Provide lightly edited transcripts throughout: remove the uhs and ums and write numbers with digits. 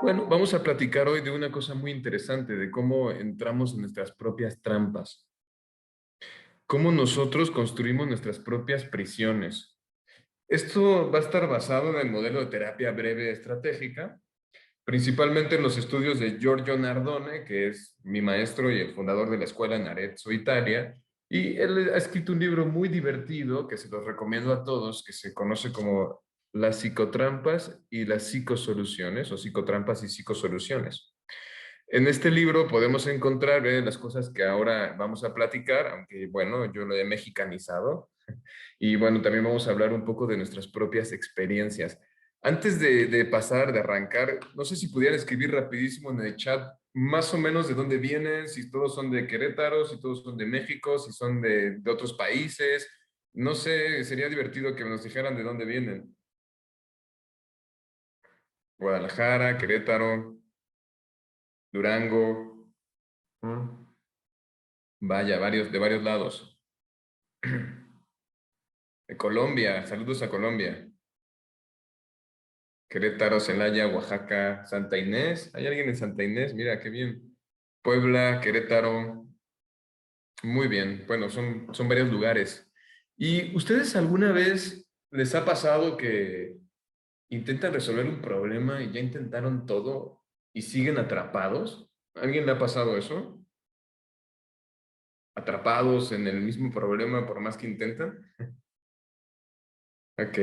Bueno, vamos a platicar hoy de una cosa muy interesante, de cómo entramos en nuestras propias trampas, cómo nosotros construimos nuestras propias prisiones. Esto va a estar basado en el modelo de terapia breve estratégica, principalmente en los estudios de Giorgio Nardone, que es mi maestro y el fundador de la escuela en Arezzo, Italia, y él ha escrito un libro muy divertido que se los recomiendo a todos, que se conoce como Las psicotrampas y las psicosoluciones, o psicotrampas y psicosoluciones. En este libro podemos encontrar las cosas que ahora vamos a platicar, aunque bueno, yo lo he mexicanizado. Y bueno, también vamos a hablar un poco de nuestras propias experiencias. Antes de pasar, de arrancar, no sé si pudiera escribir rapidísimo en el chat más o menos de dónde vienen, si todos son de Querétaro, si todos son de México, si son de otros países. No sé, sería divertido que nos dijeran de dónde vienen. Guadalajara, Querétaro, Durango. ¿Mm? Vaya, de varios lados. De Colombia, saludos a Colombia. Querétaro, Celaya, Oaxaca, Santa Inés. ¿Hay alguien en Santa Inés? Mira, qué bien. Puebla, Querétaro. Muy bien. Bueno, son varios lugares. ¿Y ustedes alguna vez les ha pasado que intentan resolver un problema y ya intentaron todo y siguen atrapados? ¿A alguien le ha pasado eso? ¿Atrapados en el mismo problema por más que intentan? Ok.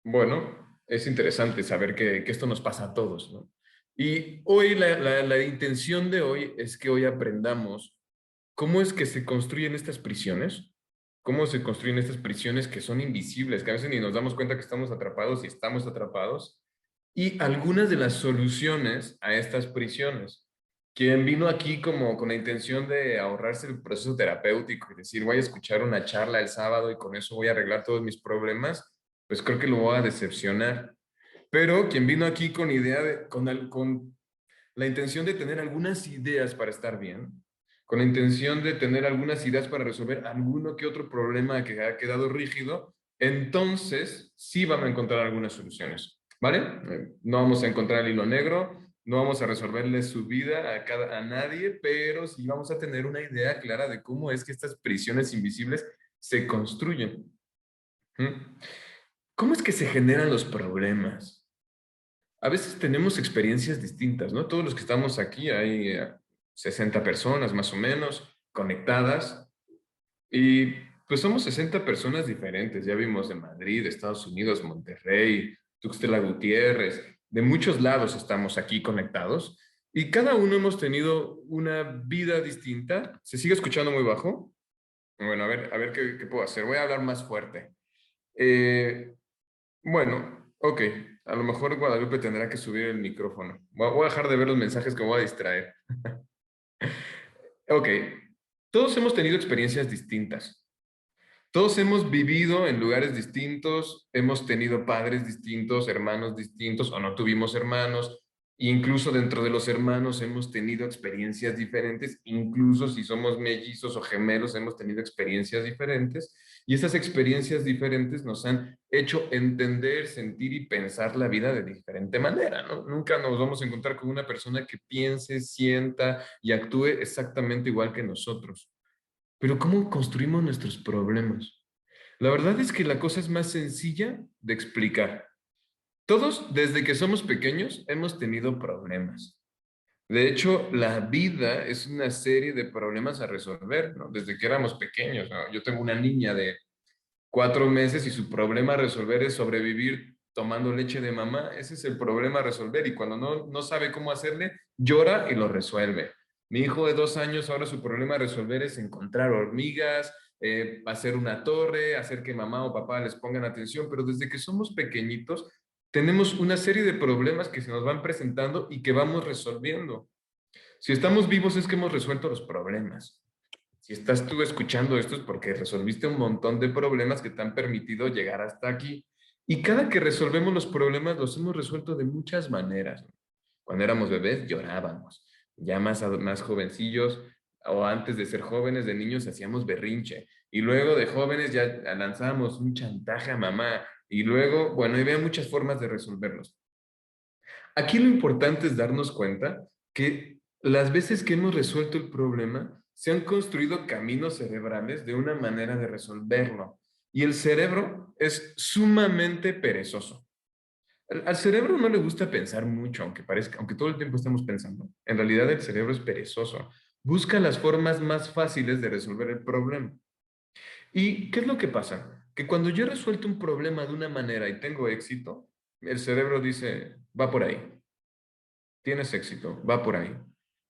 Bueno, es interesante saber que esto nos pasa a todos, ¿no? Y hoy la intención de hoy es que hoy aprendamos cómo es que se construyen estas prisiones, cómo se construyen estas prisiones que son invisibles, que a veces ni nos damos cuenta que estamos atrapados y estamos atrapados, y algunas de las soluciones a estas prisiones. Quien vino aquí como con la intención de ahorrarse el proceso terapéutico y decir, voy a escuchar una charla el sábado y con eso voy a arreglar todos mis problemas, pues creo que lo voy a decepcionar. Pero quien vino aquí con idea con la intención de tener algunas ideas para estar bien, con la intención de tener algunas ideas para resolver alguno que otro problema que ha quedado rígido, entonces sí van a encontrar algunas soluciones, ¿vale? No vamos a encontrar el hilo negro, no vamos a resolverle su vida a nadie, pero sí vamos a tener una idea clara de cómo es que estas prisiones invisibles se construyen. ¿Mm? ¿Cómo es que se generan los problemas? A veces tenemos experiencias distintas, ¿no? Todos los que estamos aquí, hay 60 personas más o menos conectadas y pues somos 60 personas diferentes. Ya vimos de Madrid, de Estados Unidos, Monterrey, Tuxtla Gutiérrez, de muchos lados estamos aquí conectados y cada uno hemos tenido una vida distinta. ¿Se sigue escuchando muy bajo? Bueno, a ver qué puedo hacer. Voy a hablar más fuerte. Eh, bueno, ok. A lo mejor Guadalupe tendrá que subir el micrófono. Voy a dejar de ver los mensajes que me voy a distraer. Ok. Todos hemos tenido experiencias distintas. Todos hemos vivido en lugares distintos, hemos tenido padres distintos, hermanos distintos, o no tuvimos hermanos. Incluso dentro de los hermanos hemos tenido experiencias diferentes, incluso si somos mellizos o gemelos, hemos tenido experiencias diferentes. Y esas experiencias diferentes nos han hecho entender, sentir y pensar la vida de diferente manera, ¿no? Nunca nos vamos a encontrar con una persona que piense, sienta y actúe exactamente igual que nosotros. Pero ¿cómo construimos nuestros problemas? La verdad es que la cosa es más sencilla de explicar. Todos, desde que somos pequeños, hemos tenido problemas. De hecho, la vida es una serie de problemas a resolver, ¿no? Desde que éramos pequeños, ¿no? Yo tengo una niña de 4 meses y su problema a resolver es sobrevivir tomando leche de mamá. Ese es el problema a resolver y cuando no sabe cómo hacerle, llora y lo resuelve. Mi hijo de 2 años, ahora su problema a resolver es encontrar hormigas, hacer una torre, hacer que mamá o papá les pongan atención, pero desde que somos pequeñitos tenemos una serie de problemas que se nos van presentando y que vamos resolviendo. Si estamos vivos es que hemos resuelto los problemas. Si estás tú escuchando esto es porque resolviste un montón de problemas que te han permitido llegar hasta aquí. Y cada que resolvemos los problemas los hemos resuelto de muchas maneras. Cuando éramos bebés llorábamos. Ya más jovencillos o antes de ser jóvenes, de niños, hacíamos berrinche. Y luego de jóvenes ya lanzábamos un chantaje a mamá. Y luego, bueno, había muchas formas de resolverlos. Aquí lo importante es darnos cuenta que las veces que hemos resuelto el problema, se han construido caminos cerebrales de una manera de resolverlo. Y el cerebro es sumamente perezoso. Al cerebro no le gusta pensar mucho, aunque parezca, aunque todo el tiempo estemos pensando. En realidad el cerebro es perezoso. Busca las formas más fáciles de resolver el problema. ¿Y qué es lo que pasa? Que cuando yo he resuelto un problema de una manera y tengo éxito, el cerebro dice, va por ahí, tienes éxito, va por ahí.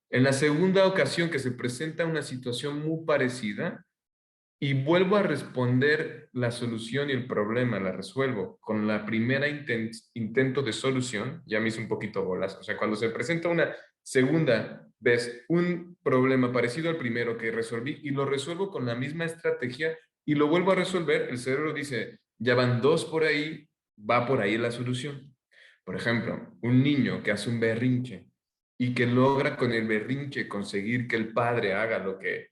En la segunda ocasión que se presenta una situación muy parecida, y vuelvo a responder la solución y el problema, la resuelvo con la primera intento de solución, ya me hice un poquito bolas. O sea, cuando se presenta una segunda vez un problema parecido al primero que resolví y lo resuelvo con la misma estrategia y lo vuelvo a resolver, el cerebro dice, ya van dos por ahí, va por ahí la solución. Por ejemplo, un niño que hace un berrinche y que logra con el berrinche conseguir que el padre haga lo que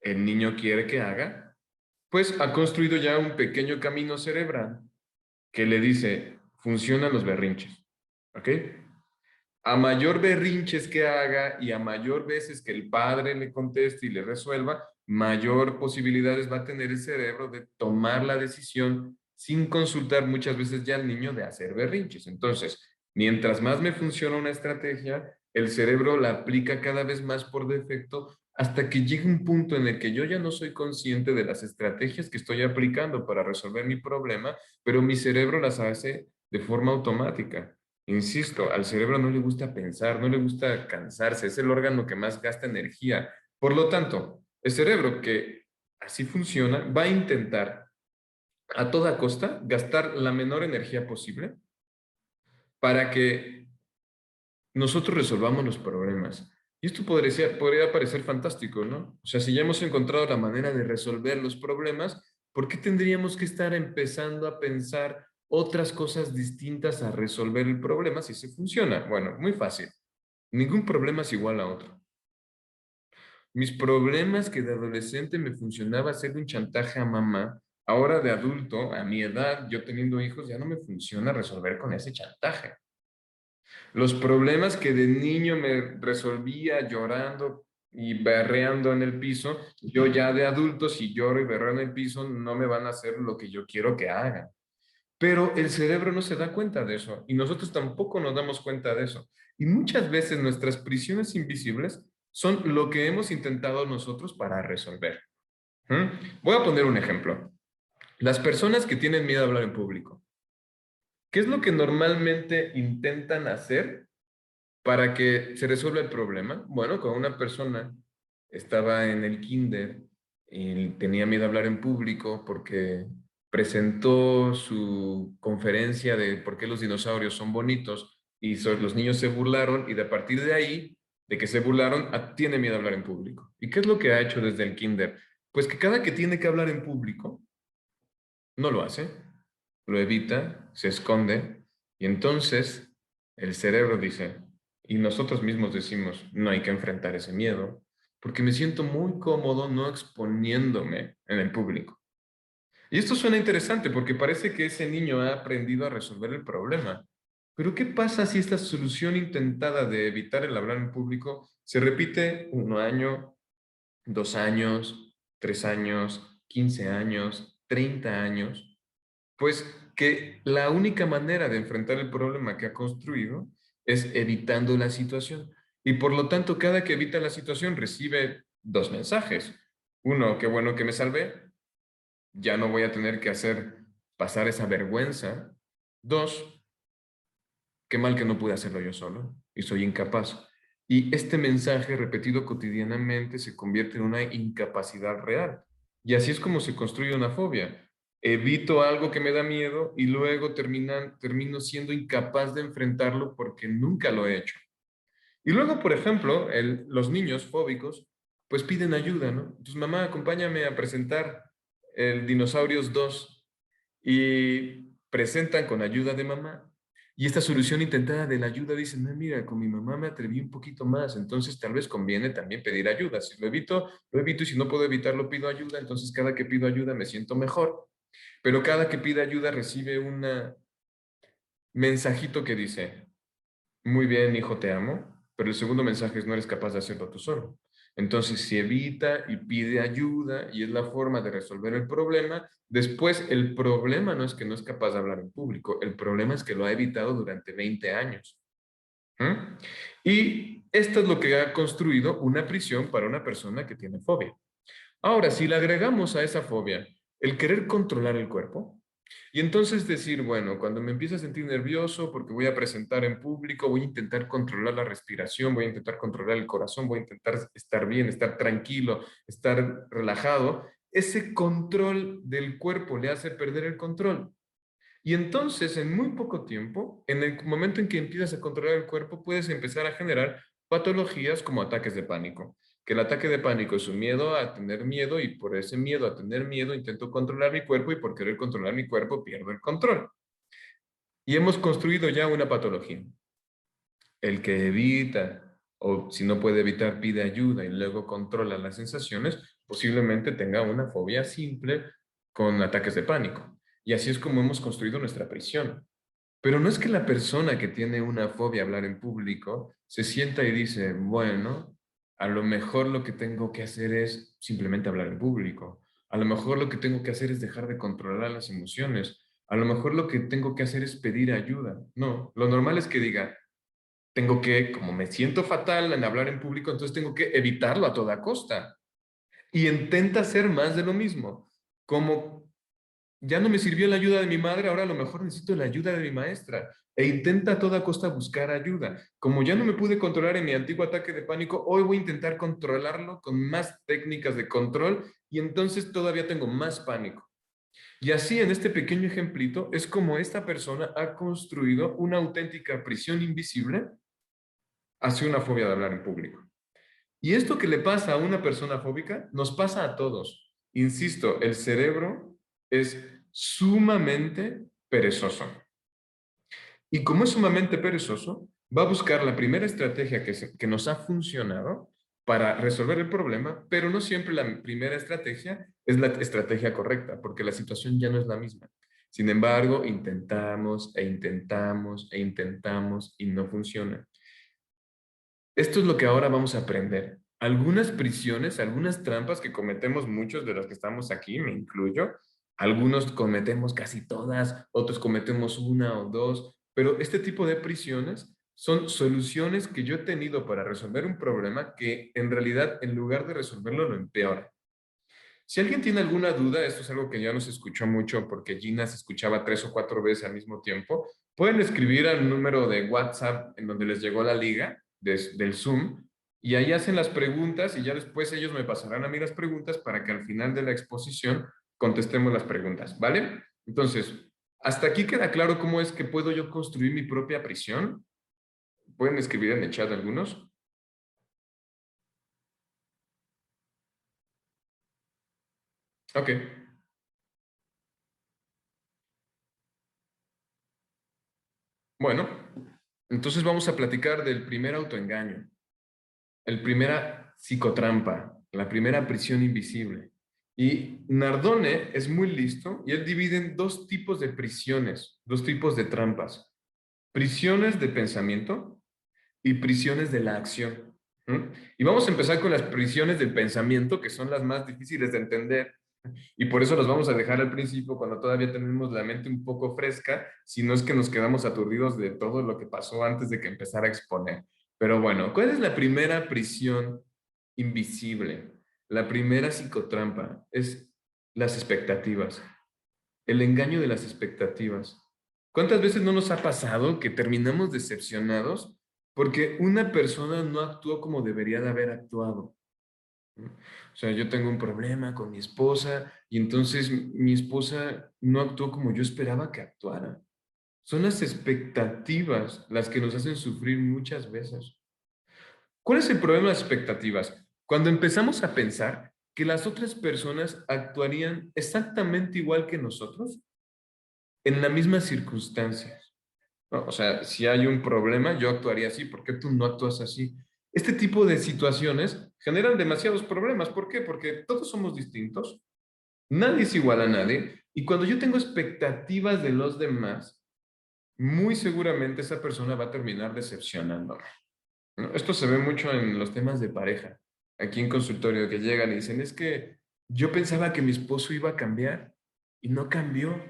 el niño quiere que haga, pues ha construido ya un pequeño camino cerebral que le dice, funcionan los berrinches, ¿ok? A mayor berrinches que haga y a mayor veces que el padre le conteste y le resuelva, mayor posibilidades va a tener el cerebro de tomar la decisión sin consultar muchas veces ya al niño de hacer berrinches. Entonces, mientras más me funciona una estrategia, el cerebro la aplica cada vez más por defecto hasta que llegue un punto en el que yo ya no soy consciente de las estrategias que estoy aplicando para resolver mi problema, pero mi cerebro las hace de forma automática. Insisto, al cerebro no le gusta pensar, no le gusta cansarse, es el órgano que más gasta energía. Por lo tanto, el cerebro que así funciona va a intentar a toda costa gastar la menor energía posible para que nosotros resolvamos los problemas. Y esto podría parecer fantástico, ¿no? O sea, si ya hemos encontrado la manera de resolver los problemas, ¿por qué tendríamos que estar empezando a pensar otras cosas distintas a resolver el problema si se funciona? Bueno, muy fácil. Ningún problema es igual a otro. Mis problemas que de adolescente me funcionaba hacer un chantaje a mamá, ahora de adulto, a mi edad, yo teniendo hijos, ya no me funciona resolver con ese chantaje. Los problemas que de niño me resolvía llorando y berreando en el piso, yo ya de adulto, si lloro y berreo en el piso, no me van a hacer lo que yo quiero que hagan. Pero el cerebro no se da cuenta de eso y nosotros tampoco nos damos cuenta de eso. Y muchas veces nuestras prisiones invisibles son lo que hemos intentado nosotros para resolver. ¿Mm? Voy a poner un ejemplo. Las personas que tienen miedo a hablar en público, ¿qué es lo que normalmente intentan hacer para que se resuelva el problema? Bueno, cuando una persona estaba en el kinder y tenía miedo a hablar en público porque presentó su conferencia de por qué los dinosaurios son bonitos y los niños se burlaron y de a partir de ahí, de que se burlaron, tiene miedo a hablar en público. ¿Y qué es lo que ha hecho desde el kinder? Pues que cada que tiene que hablar en público, no lo hace, lo evita, se esconde y entonces el cerebro dice, y nosotros mismos decimos, no hay que enfrentar ese miedo, porque me siento muy cómodo no exponiéndome en el público. Y esto suena interesante porque parece que ese niño ha aprendido a resolver el problema. Pero ¿qué pasa si esta solución intentada de evitar el hablar en público se repite 1 año, 2 años, 3 años, 15 años, 30 años? Pues que la única manera de enfrentar el problema que ha construido es evitando la situación. Y por lo tanto, cada que evita la situación recibe dos mensajes. Uno, qué bueno que me salvé, ya no voy a tener que hacer pasar esa vergüenza. Dos, qué mal que no pude hacerlo yo solo y soy incapaz. Y este mensaje repetido cotidianamente se convierte en una incapacidad real. Y así es como se construye una fobia. Evito algo que me da miedo y luego termino siendo incapaz de enfrentarlo porque nunca lo he hecho. Y luego, por ejemplo, los niños fóbicos, pues piden ayuda, ¿no? Entonces, mamá, acompáñame a presentar el Dinosaurios 2 y presentan con ayuda de mamá. Y esta solución intentada de la ayuda dicen, no, mira, con mi mamá me atreví un poquito más, entonces tal vez conviene también pedir ayuda. Si lo evito y si no puedo evitarlo, pido ayuda, entonces cada que pido ayuda me siento mejor. Pero cada que pide ayuda recibe un mensajito que dice, Muy bien, hijo, te amo, pero el segundo mensaje es no eres capaz de hacerlo tú solo. Entonces, si evita y pide ayuda y es la forma de resolver el problema, después el problema no es que no es capaz de hablar en público, el problema es que lo ha evitado durante 20 años. ¿Mm? Y esto es lo que ha construido una prisión para una persona que tiene fobia. Ahora, si le agregamos a esa fobia el querer controlar el cuerpo, y entonces decir, bueno, cuando me empiezo a sentir nervioso porque voy a presentar en público, voy a intentar controlar la respiración, voy a intentar controlar el corazón, voy a intentar estar bien, estar tranquilo, estar relajado, ese control del cuerpo le hace perder el control. Y entonces, en muy poco tiempo, en el momento en que empiezas a controlar el cuerpo, puedes empezar a generar patologías como ataques de pánico. Que el ataque de pánico es un miedo a tener miedo y por ese miedo a tener miedo intento controlar mi cuerpo y por querer controlar mi cuerpo pierdo el control. Y hemos construido ya una patología. El que evita o si no puede evitar pide ayuda y luego controla las sensaciones, posiblemente tenga una fobia simple con ataques de pánico. Y así es como hemos construido nuestra prisión. Pero no es que la persona que tiene una fobia a hablar en público se sienta y dice, bueno, a lo mejor lo que tengo que hacer es simplemente hablar en público. A lo mejor lo que tengo que hacer es dejar de controlar las emociones. A lo mejor lo que tengo que hacer es pedir ayuda. No, lo normal es que diga, tengo que, como me siento fatal en hablar en público, entonces tengo que evitarlo a toda costa. Y intenta hacer más de lo mismo. Como ya no me sirvió la ayuda de mi madre, ahora a lo mejor necesito la ayuda de mi maestra. E intenta a toda costa buscar ayuda. Como ya no me pude controlar en mi antiguo ataque de pánico, hoy voy a intentar controlarlo con más técnicas de control y entonces todavía tengo más pánico. Y así en este pequeño ejemplito es como esta persona ha construido una auténtica prisión invisible hacia una fobia de hablar en público. Y esto que le pasa a una persona fóbica nos pasa a todos. Insisto, el cerebro es sumamente perezoso. Y como es sumamente perezoso, va a buscar la primera estrategia que nos ha funcionado para resolver el problema, pero no siempre la primera estrategia es la estrategia correcta, porque la situación ya no es la misma. Sin embargo, intentamos e intentamos e intentamos y no funciona. Esto es lo que ahora vamos a aprender. Algunas prisiones, algunas trampas que cometemos muchos de los que estamos aquí, me incluyo. Algunos cometemos casi todas, otros cometemos una o dos, pero este tipo de prisiones son soluciones que yo he tenido para resolver un problema que en realidad en lugar de resolverlo lo empeora. Si alguien tiene alguna duda, esto es algo que ya nos escuchó mucho porque Gina se escuchaba 3 o 4 veces al mismo tiempo, pueden escribir al número de WhatsApp en donde les llegó la liga del Zoom y ahí hacen las preguntas y ya después ellos me pasarán a mí las preguntas para que al final de la exposición contestemos las preguntas, ¿vale? Entonces, ¿hasta aquí queda claro cómo es que puedo yo construir mi propia prisión? Pueden escribir en el chat algunos. Ok. Bueno, entonces vamos a platicar del primer autoengaño. El primera psicotrampa, la primera prisión invisible. Y Nardone es muy listo y él divide en dos tipos de prisiones, dos tipos de trampas. Prisiones de pensamiento y prisiones de la acción. ¿Mm? Y vamos a empezar con las prisiones del pensamiento, que son las más difíciles de entender. Y por eso las vamos a dejar al principio cuando todavía tenemos la mente un poco fresca, si no es que nos quedamos aturdidos de todo lo que pasó antes de que empezara a exponer. Pero bueno, ¿cuál es la primera prisión invisible? La primera psicotrampa es las expectativas, el engaño de las expectativas. ¿Cuántas veces no nos ha pasado que terminamos decepcionados porque una persona no actuó como debería de haber actuado? ¿No? O sea, yo tengo un problema con mi esposa y entonces mi esposa no actuó como yo esperaba que actuara. Son las expectativas las que nos hacen sufrir muchas veces. ¿Cuál es el problema de las expectativas? Cuando empezamos a pensar que las otras personas actuarían exactamente igual que nosotros en las mismas circunstancias. ¿No? O sea, si hay un problema, yo actuaría así, ¿por qué tú no actúas así? Este tipo de situaciones generan demasiados problemas. ¿Por qué? Porque todos somos distintos, nadie es igual a nadie, y cuando yo tengo expectativas de los demás, muy seguramente esa persona va a terminar decepcionándome, ¿no? Esto se ve mucho en los temas de pareja. Aquí en consultorio que llegan y dicen, es que yo pensaba que mi esposo iba a cambiar y no cambió.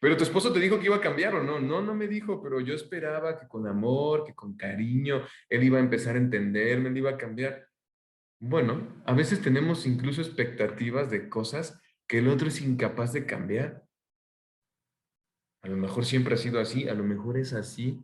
Pero tu esposo te dijo que iba a cambiar o no. No, no me dijo, pero yo esperaba que con amor, que con cariño, él iba a empezar a entenderme, él iba a cambiar. Bueno, a veces tenemos incluso expectativas de cosas que el otro es incapaz de cambiar. A lo mejor siempre ha sido así, a lo mejor es así.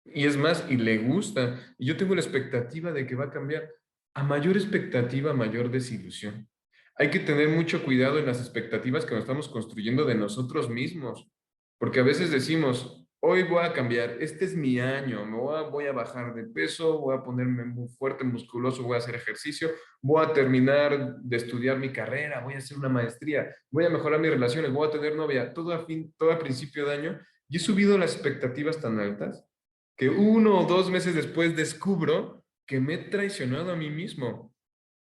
Y es más, y le gusta. Y yo tengo la expectativa de que va a cambiar. A mayor expectativa, mayor desilusión. Hay que tener mucho cuidado en las expectativas que nos estamos construyendo de nosotros mismos. Porque a veces decimos, hoy voy a cambiar, este es mi año, voy a bajar de peso, voy a ponerme muy fuerte, musculoso, voy a hacer ejercicio, voy a terminar de estudiar mi carrera, voy a hacer una maestría, voy a mejorar mis relaciones, voy a tener novia, todo a principio de año. Y he subido las expectativas tan altas que 1 o 2 meses después descubro que me he traicionado a mí mismo,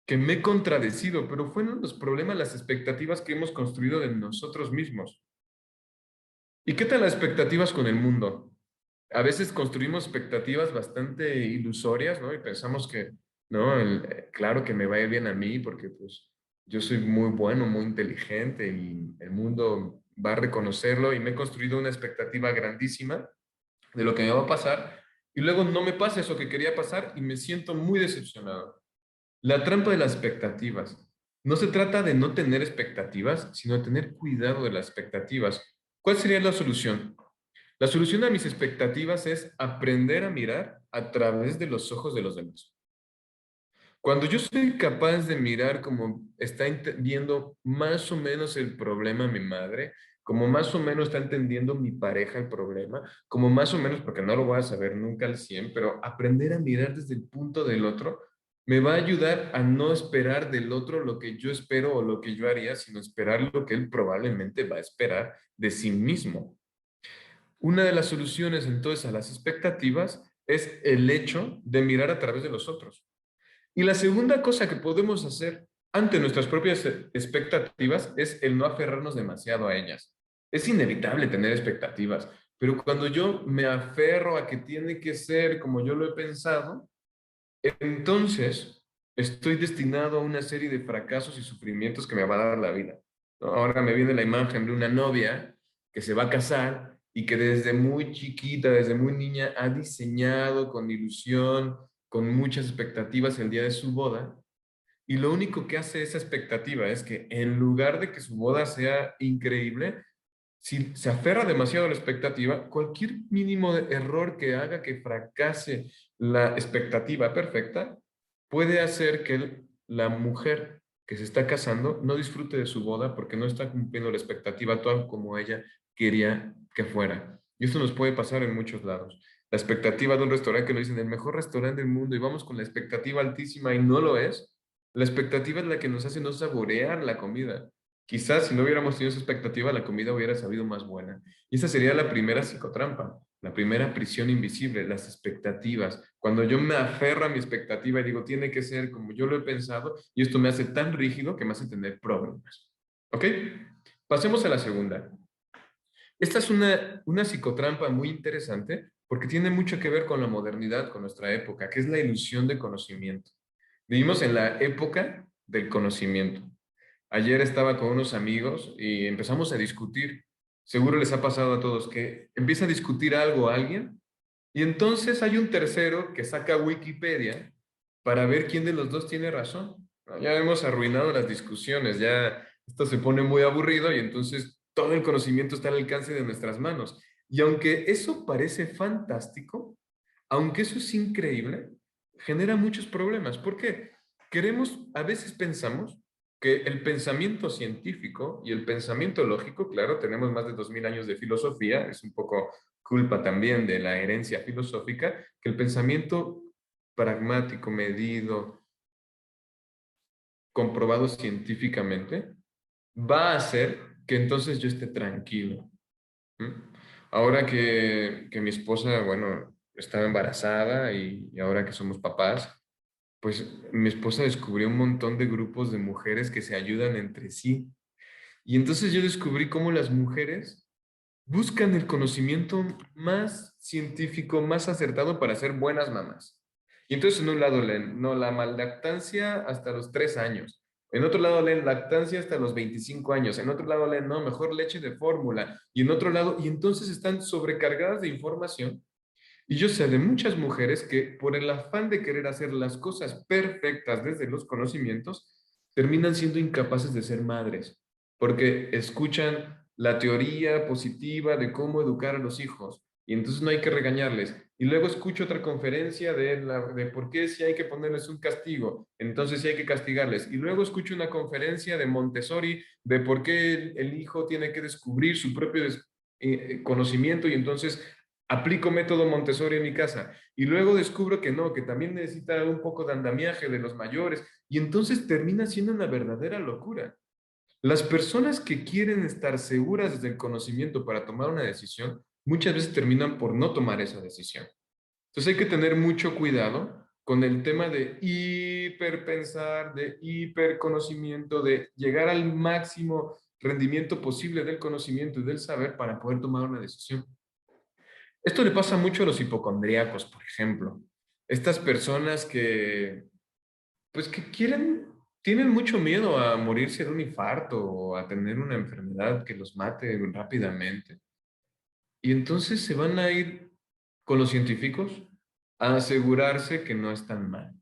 que me he contradecido, pero fueron los problemas, las expectativas que hemos construido de nosotros mismos. ¿Y qué tal las expectativas con el mundo? A veces construimos expectativas bastante ilusorias, ¿no? Y pensamos que, no, claro que me va a ir bien a mí porque pues yo soy muy bueno, muy inteligente y el mundo va a reconocerlo y me he construido una expectativa grandísima de lo que me va a pasar y luego no me pasa eso que quería pasar y me siento muy decepcionado. La trampa de las expectativas. No se trata de no tener expectativas, sino de tener cuidado de las expectativas. ¿Cuál sería la solución? La solución a mis expectativas es aprender a mirar a través de los ojos de los demás. Cuando yo soy capaz de mirar como está viendo más o menos el problema mi madre, como más o menos está entendiendo mi pareja el problema, como más o menos, porque no lo voy a saber nunca al 100, pero aprender a mirar desde el punto del otro me va a ayudar a no esperar del otro lo que yo espero o lo que yo haría, sino esperar lo que él probablemente va a esperar de sí mismo. Una de las soluciones entonces a las expectativas es el hecho de mirar a través de los otros. Y la segunda cosa que podemos hacer ante nuestras propias expectativas es el no aferrarnos demasiado a ellas. Es inevitable tener expectativas, pero cuando yo me aferro a que tiene que ser como yo lo he pensado, entonces estoy destinado a una serie de fracasos y sufrimientos que me va a dar la vida, ¿no? Ahora me viene la imagen de una novia que se va a casar y que desde muy chiquita, desde muy niña, ha diseñado con ilusión, con muchas expectativas el día de su boda. Y lo único que hace esa expectativa es que en lugar de que su boda sea increíble, si se aferra demasiado a la expectativa, cualquier mínimo de error que haga que fracase la expectativa perfecta puede hacer que la mujer que se está casando no disfrute de su boda porque no está cumpliendo la expectativa tal como ella quería que fuera. Y esto nos puede pasar en muchos lados. La expectativa de un restaurante que nos dicen el mejor restaurante del mundo y vamos con la expectativa altísima y no lo es. La expectativa es la que nos hace no saborear la comida. Quizás si no hubiéramos tenido esa expectativa, la comida hubiera sabido más buena. Y esa sería la primera psicotrampa, la primera prisión invisible, las expectativas. Cuando yo me aferro a mi expectativa y digo, tiene que ser como yo lo he pensado, y esto me hace tan rígido que me hace tener problemas. ¿Ok? Pasemos a la segunda. Esta es una psicotrampa muy interesante porque tiene mucho que ver con la modernidad, con nuestra época, que es la ilusión de conocimiento. Vivimos en la época del conocimiento. Ayer estaba con unos amigos y empezamos a discutir. Seguro les ha pasado a todos que empieza a discutir algo a alguien y entonces hay un tercero que saca Wikipedia para ver quién de los dos tiene razón. ¿No? Ya hemos arruinado las discusiones, ya esto se pone muy aburrido y entonces todo el conocimiento está al alcance de nuestras manos. Y aunque eso parece fantástico, aunque eso es increíble, genera muchos problemas. ¿Por qué? A veces pensamos que el pensamiento científico y el pensamiento lógico, claro, tenemos más de 2000 años de filosofía, es un poco culpa también de la herencia filosófica, que el pensamiento pragmático, medido, comprobado científicamente, va a hacer que entonces yo esté tranquilo. ¿Mm? Ahora que mi esposa, bueno, estaba embarazada y ahora que somos papás, pues mi esposa descubrió un montón de grupos de mujeres que se ayudan entre sí. Y entonces yo descubrí cómo las mujeres buscan el conocimiento más científico, más acertado para ser buenas mamás. Y entonces en un lado leen, no, la mallactancia hasta los 3 años. En otro lado leen lactancia hasta los 25 años. En otro lado leen, no, mejor leche de fórmula. Y en otro lado, y entonces están sobrecargadas de información. Y yo sé de muchas mujeres que por el afán de querer hacer las cosas perfectas desde los conocimientos, terminan siendo incapaces de ser madres, porque escuchan la teoría positiva de cómo educar a los hijos y entonces no hay que regañarles. Y luego escucho otra conferencia de por qué si hay que ponerles un castigo, entonces sí hay que castigarles. Y luego escucho una conferencia de Montessori de por qué el hijo tiene que descubrir su propio conocimiento y entonces aplico método Montessori en mi casa y luego descubro que no, que también necesita un poco de andamiaje de los mayores y entonces termina siendo una verdadera locura. Las personas que quieren estar seguras del conocimiento para tomar una decisión, muchas veces terminan por no tomar esa decisión. Entonces hay que tener mucho cuidado con el tema de hiperpensar, de hiperconocimiento, de llegar al máximo rendimiento posible del conocimiento y del saber para poder tomar una decisión. Esto le pasa mucho a los hipocondríacos, por ejemplo. Estas personas que, pues que tienen mucho miedo a morirse de un infarto o a tener una enfermedad que los mate rápidamente. Y entonces se van a ir con los científicos a asegurarse que no están mal.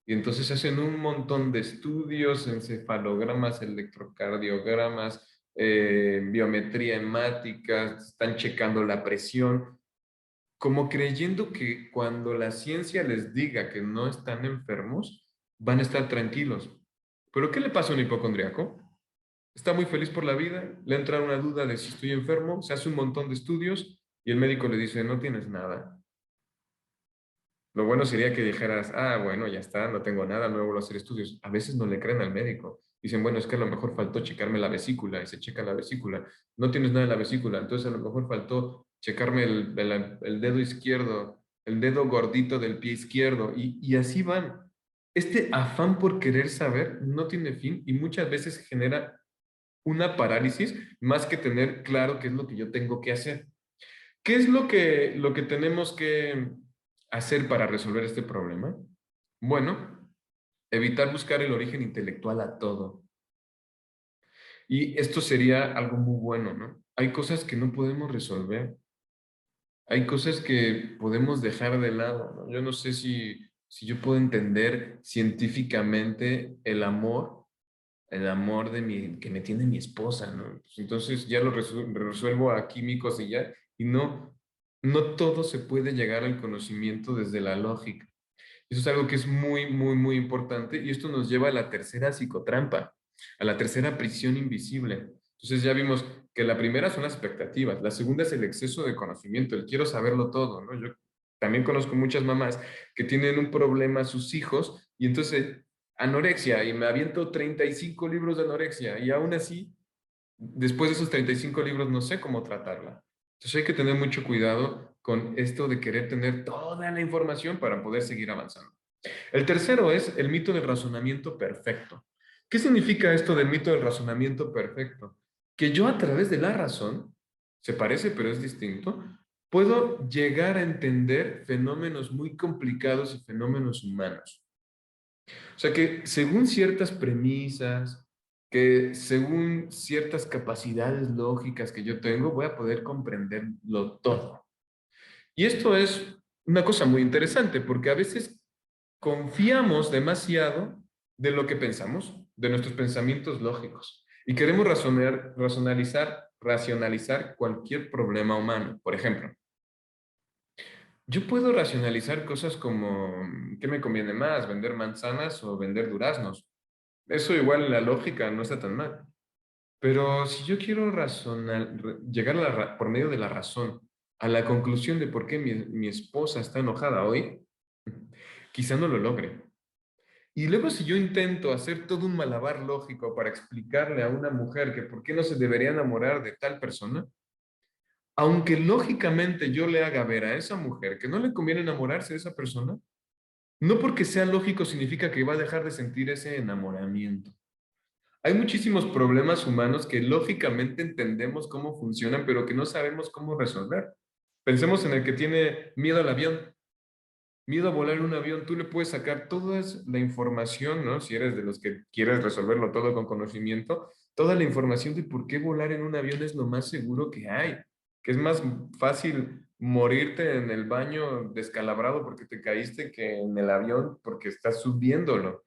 Y entonces hacen un montón de estudios, encefalogramas, electrocardiogramas, biometría hemática, están checando la presión como creyendo que cuando la ciencia les diga que no están enfermos, van a estar tranquilos. ¿Pero qué le pasa a un hipocondriaco? Está muy feliz por la vida, le entra una duda de si estoy enfermo, se hace un montón de estudios y el médico le dice, no tienes nada. Lo bueno sería que dijeras, ah, bueno, ya está, no tengo nada, no vuelvo a hacer estudios. A veces no le creen al médico. Dicen, bueno, es que a lo mejor faltó checarme la vesícula y se checa la vesícula. No tienes nada en la vesícula, entonces a lo mejor faltó checarme el dedo izquierdo, el dedo gordito del pie izquierdo y así van. Este afán por querer saber no tiene fin y muchas veces genera una parálisis más que tener claro qué es lo que yo tengo que hacer. ¿Qué es lo que tenemos que hacer para resolver este problema? Bueno, evitar buscar el origen intelectual a todo. Y esto sería algo muy bueno, ¿no? Hay cosas que no podemos resolver. Hay cosas que podemos dejar de lado, ¿no? Yo no sé si yo puedo entender científicamente el amor que me tiene mi esposa, ¿no? Pues entonces ya lo resuelvo a químicos y ya, y no todo se puede llegar al conocimiento desde la lógica. Eso es algo que es muy, muy, muy importante y esto nos lleva a la tercera psicotrampa, a la tercera prisión invisible. Entonces ya vimos que la primera son las expectativas, la segunda es el exceso de conocimiento, el quiero saberlo todo, ¿no? Yo también conozco muchas mamás que tienen un problema a sus hijos y entonces anorexia y me aviento 35 libros de anorexia y aún así, después de esos 35 libros no sé cómo tratarla. Entonces hay que tener mucho cuidado con esto de querer tener toda la información para poder seguir avanzando. El tercero es el mito del razonamiento perfecto. ¿Qué significa esto del mito del razonamiento perfecto? Que yo a través de la razón, se parece pero es distinto, puedo llegar a entender fenómenos muy complicados y fenómenos humanos. O sea que según ciertas premisas, que según ciertas capacidades lógicas que yo tengo, voy a poder comprenderlo todo. Y esto es una cosa muy interesante porque a veces confiamos demasiado de lo que pensamos, de nuestros pensamientos lógicos, y queremos racionalizar cualquier problema humano. Por ejemplo, yo puedo racionalizar cosas como, ¿qué me conviene más, vender manzanas o vender duraznos? Eso igual en la lógica no está tan mal. Pero si yo quiero llegar por medio de la razón a la conclusión de por qué mi esposa está enojada hoy, quizá no lo logre. Y luego si yo intento hacer todo un malabar lógico para explicarle a una mujer que por qué no se debería enamorar de tal persona, aunque lógicamente yo le haga ver a esa mujer que no le conviene enamorarse de esa persona, no porque sea lógico significa que va a dejar de sentir ese enamoramiento. Hay muchísimos problemas humanos que lógicamente entendemos cómo funcionan, pero que no sabemos cómo resolver. Pensemos en el que tiene miedo al avión, miedo a volar en un avión. Tú le puedes sacar toda la información, ¿no? Si eres de los que quieres resolverlo todo con conocimiento, toda la información de por qué volar en un avión es lo más seguro que hay, que es más fácil morirte en el baño descalabrado porque te caíste que en el avión porque estás subiéndolo.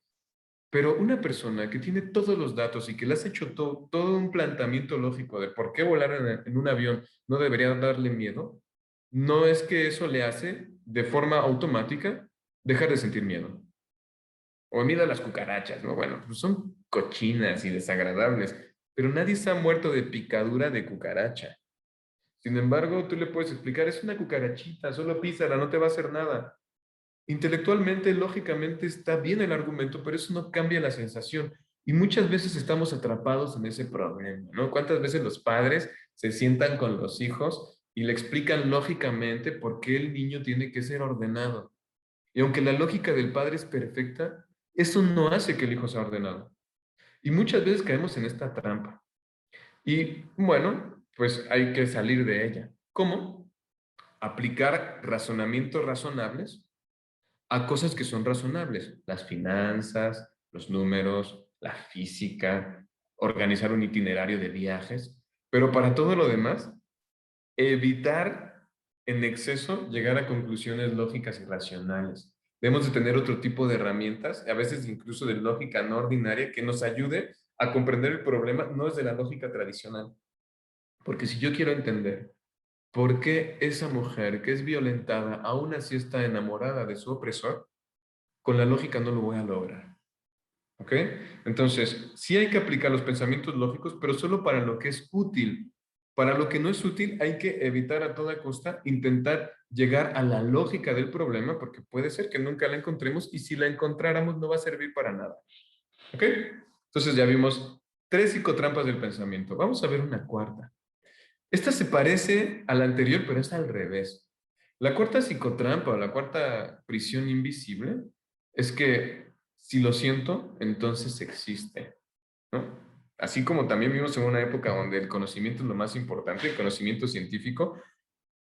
Pero una persona que tiene todos los datos y que le has hecho todo un planteamiento lógico de por qué volar en un avión no debería darle miedo, no es que eso le hace de forma automática dejar de sentir miedo. O miedo a las cucarachas, ¿no? Bueno, pues son cochinas y desagradables, pero nadie se ha muerto de picadura de cucaracha. Sin embargo, tú le puedes explicar, es una cucarachita, solo písala, no te va a hacer nada. Intelectualmente, lógicamente está bien el argumento, pero eso no cambia la sensación. Y muchas veces estamos atrapados en ese problema, ¿no? ¿Cuántas veces los padres se sientan con los hijos y le explican lógicamente por qué el niño tiene que ser ordenado? Y aunque la lógica del padre es perfecta, eso no hace que el hijo sea ordenado. Y muchas veces caemos en esta trampa. Y bueno, pues hay que salir de ella. ¿Cómo? Aplicar razonamientos razonables a cosas que son razonables, las finanzas, los números, la física, organizar un itinerario de viajes, pero para todo lo demás, evitar en exceso llegar a conclusiones lógicas y racionales. Debemos de tener otro tipo de herramientas, a veces incluso de lógica no ordinaria, que nos ayude a comprender el problema, no es de la lógica tradicional. Porque si yo quiero entender por qué esa mujer que es violentada aún así está enamorada de su opresor, con la lógica no lo voy a lograr. ¿Ok? Entonces, sí hay que aplicar los pensamientos lógicos, pero solo para lo que es útil. Para lo que no es útil, hay que evitar a toda costa intentar llegar a la lógica del problema, porque puede ser que nunca la encontremos y si la encontráramos no va a servir para nada. ¿Ok? Entonces ya vimos tres psicotrampas del pensamiento. Vamos a ver una cuarta. Esta se parece a la anterior, pero es al revés. La cuarta psicotrampa o la cuarta prisión invisible es que si lo siento, entonces existe, ¿no? Así como también vivimos en una época donde el conocimiento es lo más importante, el conocimiento científico,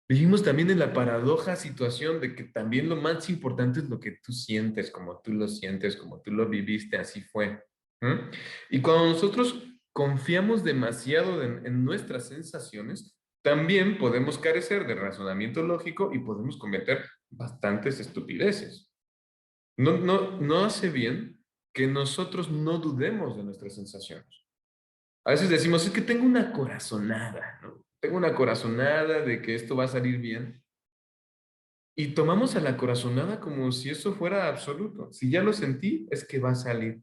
vivimos también en la paradoja situación de que también lo más importante es lo que tú sientes, como tú lo sientes, como tú lo viviste, así fue. ¿Mm? Y cuando nosotros confiamos demasiado en nuestras sensaciones, también podemos carecer de razonamiento lógico y podemos cometer bastantes estupideces. No hace bien que nosotros no dudemos de nuestras sensaciones. A veces decimos, es que tengo una corazonada, ¿no? Tengo una corazonada de que esto va a salir bien. Y tomamos a la corazonada como si eso fuera absoluto. Si ya lo sentí, es que va a salir.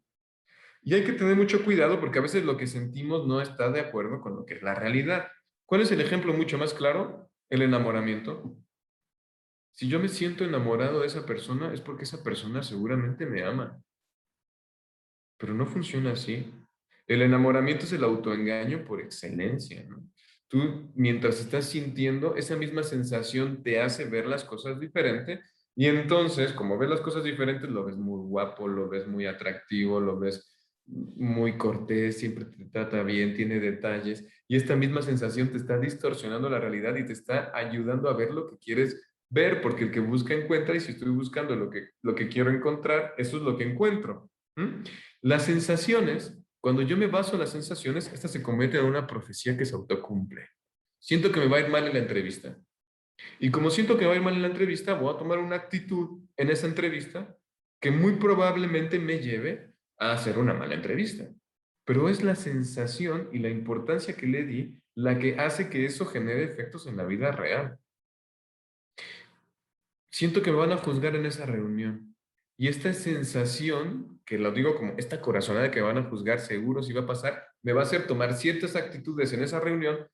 Y hay que tener mucho cuidado porque a veces lo que sentimos no está de acuerdo con lo que es la realidad. ¿Cuál es el ejemplo mucho más claro? El enamoramiento. Si yo me siento enamorado de esa persona, es porque esa persona seguramente me ama. Pero no funciona así. El enamoramiento es el autoengaño por excelencia, ¿no? Tú, mientras estás sintiendo, esa misma sensación te hace ver las cosas diferente y entonces, como ves las cosas diferentes, lo ves muy guapo, lo ves muy atractivo, lo ves muy cortés, siempre te trata bien, tiene detalles y esta misma sensación te está distorsionando la realidad y te está ayudando a ver lo que quieres ver, porque el que busca encuentra y si estoy buscando lo que quiero encontrar, eso es lo que encuentro. ¿Mm? Las sensaciones, cuando yo me baso en las sensaciones, esta se convierte en una profecía que se autocumple. Siento que me va a ir mal en la entrevista. Y como siento que me va a ir mal en la entrevista, voy a tomar una actitud en esa entrevista que muy probablemente me lleve a hacer una mala entrevista. Pero es la sensación y la importancia que le di la que hace que eso genere efectos en la vida real. Siento que me van a juzgar en esa reunión. Y esta sensación, que lo digo como esta corazonada que me van a juzgar seguro si va a pasar, me va a hacer tomar ciertas actitudes en esa reunión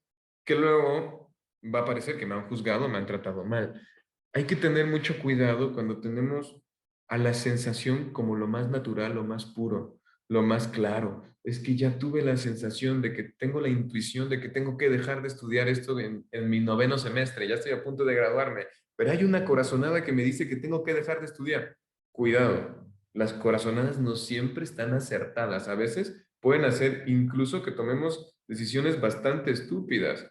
que luego va a parecer que me han juzgado, me han tratado mal. Hay que tener mucho cuidado cuando tenemos a la sensación como lo más natural, lo más puro, lo más claro. Es que ya tuve la sensación de que tengo la intuición de que tengo que dejar de estudiar esto en mi noveno semestre, ya estoy a punto de graduarme, pero hay una corazonada que me dice que tengo que dejar de estudiar. Cuidado, las corazonadas no siempre están acertadas. A veces pueden hacer incluso que tomemos decisiones bastante estúpidas.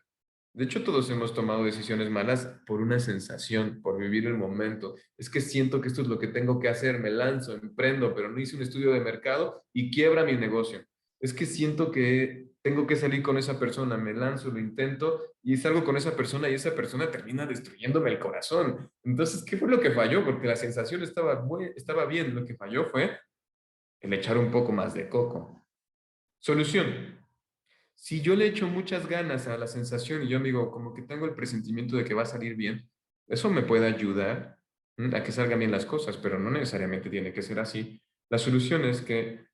De hecho, todos hemos tomado decisiones malas por una sensación, por vivir el momento. Es que siento que esto es lo que tengo que hacer, me lanzo, emprendo, pero no hice un estudio de mercado y quiebra mi negocio. Es que siento que tengo que salir con esa persona, me lanzo, lo intento y salgo con esa persona y esa persona termina destruyéndome el corazón. Entonces, ¿qué fue lo que falló? Porque la sensación estaba bien, lo que falló fue el echar un poco más de coco. Solución. Si yo le echo muchas ganas a la sensación y yo me digo, como que tengo el presentimiento de que va a salir bien, eso me puede ayudar a que salgan bien las cosas, pero no necesariamente tiene que ser así. La solución es que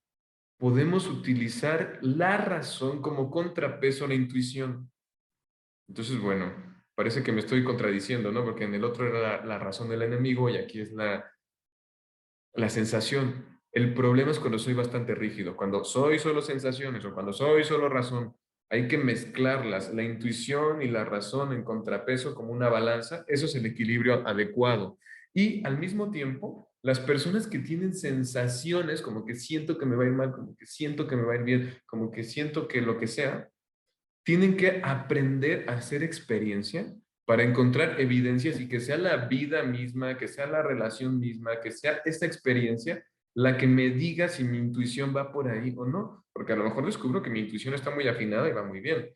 podemos utilizar la razón como contrapeso a la intuición. Entonces, bueno, parece que me estoy contradiciendo, ¿no? Porque en el otro era la razón del enemigo y aquí es la sensación. El problema es cuando soy bastante rígido, cuando soy solo sensaciones o cuando soy solo razón. Hay que mezclarlas, la intuición y la razón en contrapeso como una balanza. Eso es el equilibrio adecuado. Y al mismo tiempo, las personas que tienen sensaciones, como que siento que me va a ir mal, como que siento que me va a ir bien, como que siento que lo que sea, tienen que aprender a hacer experiencia para encontrar evidencias y que sea la vida misma, que sea la relación misma, que sea esta experiencia la que me diga si mi intuición va por ahí o no. Porque a lo mejor descubro que mi intuición está muy afinada y va muy bien.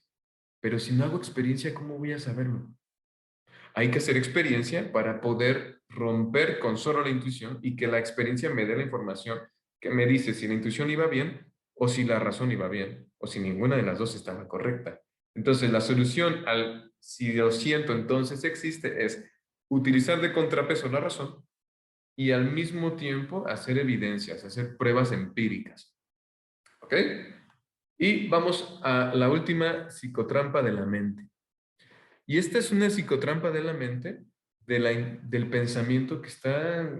Pero si no hago experiencia, ¿cómo voy a saberlo? Hay que hacer experiencia para poder romper con solo la intuición y que la experiencia me dé la información que me dice si la intuición iba bien o si la razón iba bien o si ninguna de las dos estaba correcta. Entonces, la solución al si lo siento, entonces existe es utilizar de contrapeso la razón y al mismo tiempo hacer evidencias, hacer pruebas empíricas. ¿Ok? Y vamos a la última psicotrampa de la mente. Y esta es una psicotrampa de la mente, del pensamiento que está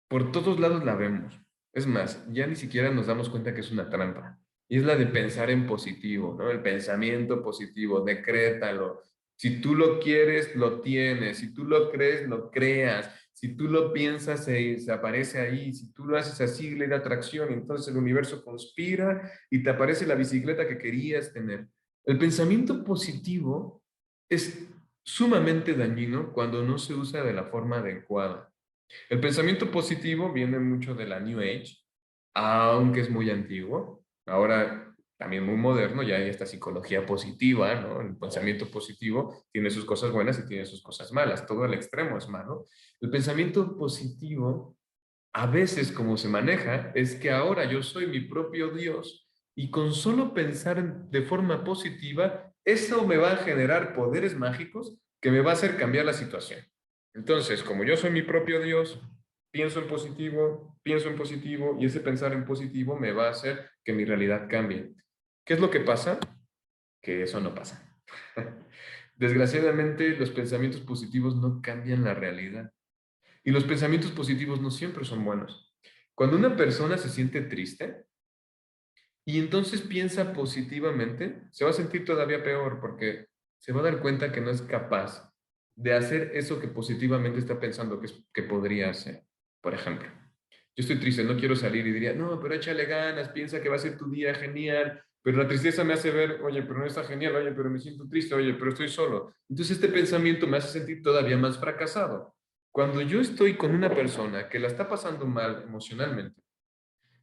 por todos lados la vemos. Es más, ya ni siquiera nos damos cuenta que es una trampa. Y es la de pensar en positivo, ¿no? El pensamiento positivo, decrétalo. Si tú lo quieres, lo tienes. Si tú lo crees, lo creas. Si tú lo piensas, se aparece ahí. Si tú lo haces así, ley de atracción, entonces el universo conspira y te aparece la bicicleta que querías tener. El pensamiento positivo es sumamente dañino cuando no se usa de la forma adecuada. El pensamiento positivo viene mucho de la New Age, aunque es muy antiguo. Ahora también muy moderno, ya hay esta psicología positiva, ¿no? El pensamiento positivo tiene sus cosas buenas y tiene sus cosas malas. Todo el extremo es malo. El pensamiento positivo, a veces como se maneja, es que ahora yo soy mi propio Dios y con solo pensar de forma positiva, eso me va a generar poderes mágicos que me va a hacer cambiar la situación. Entonces, como yo soy mi propio Dios, pienso en positivo y ese pensar en positivo me va a hacer que mi realidad cambie. ¿Qué es lo que pasa? Que eso no pasa. Desgraciadamente, los pensamientos positivos no cambian la realidad y los pensamientos positivos no siempre son buenos. Cuando una persona se siente triste y entonces piensa positivamente, se va a sentir todavía peor porque se va a dar cuenta que no es capaz de hacer eso que positivamente está pensando que podría hacer. Por ejemplo, yo estoy triste, no quiero salir y diría, no, pero échale ganas, piensa que va a ser tu día genial, pero la tristeza me hace ver, oye, pero no está genial, oye, pero me siento triste, oye, pero estoy solo. Entonces este pensamiento me hace sentir todavía más fracasado. Cuando yo estoy con una persona que la está pasando mal emocionalmente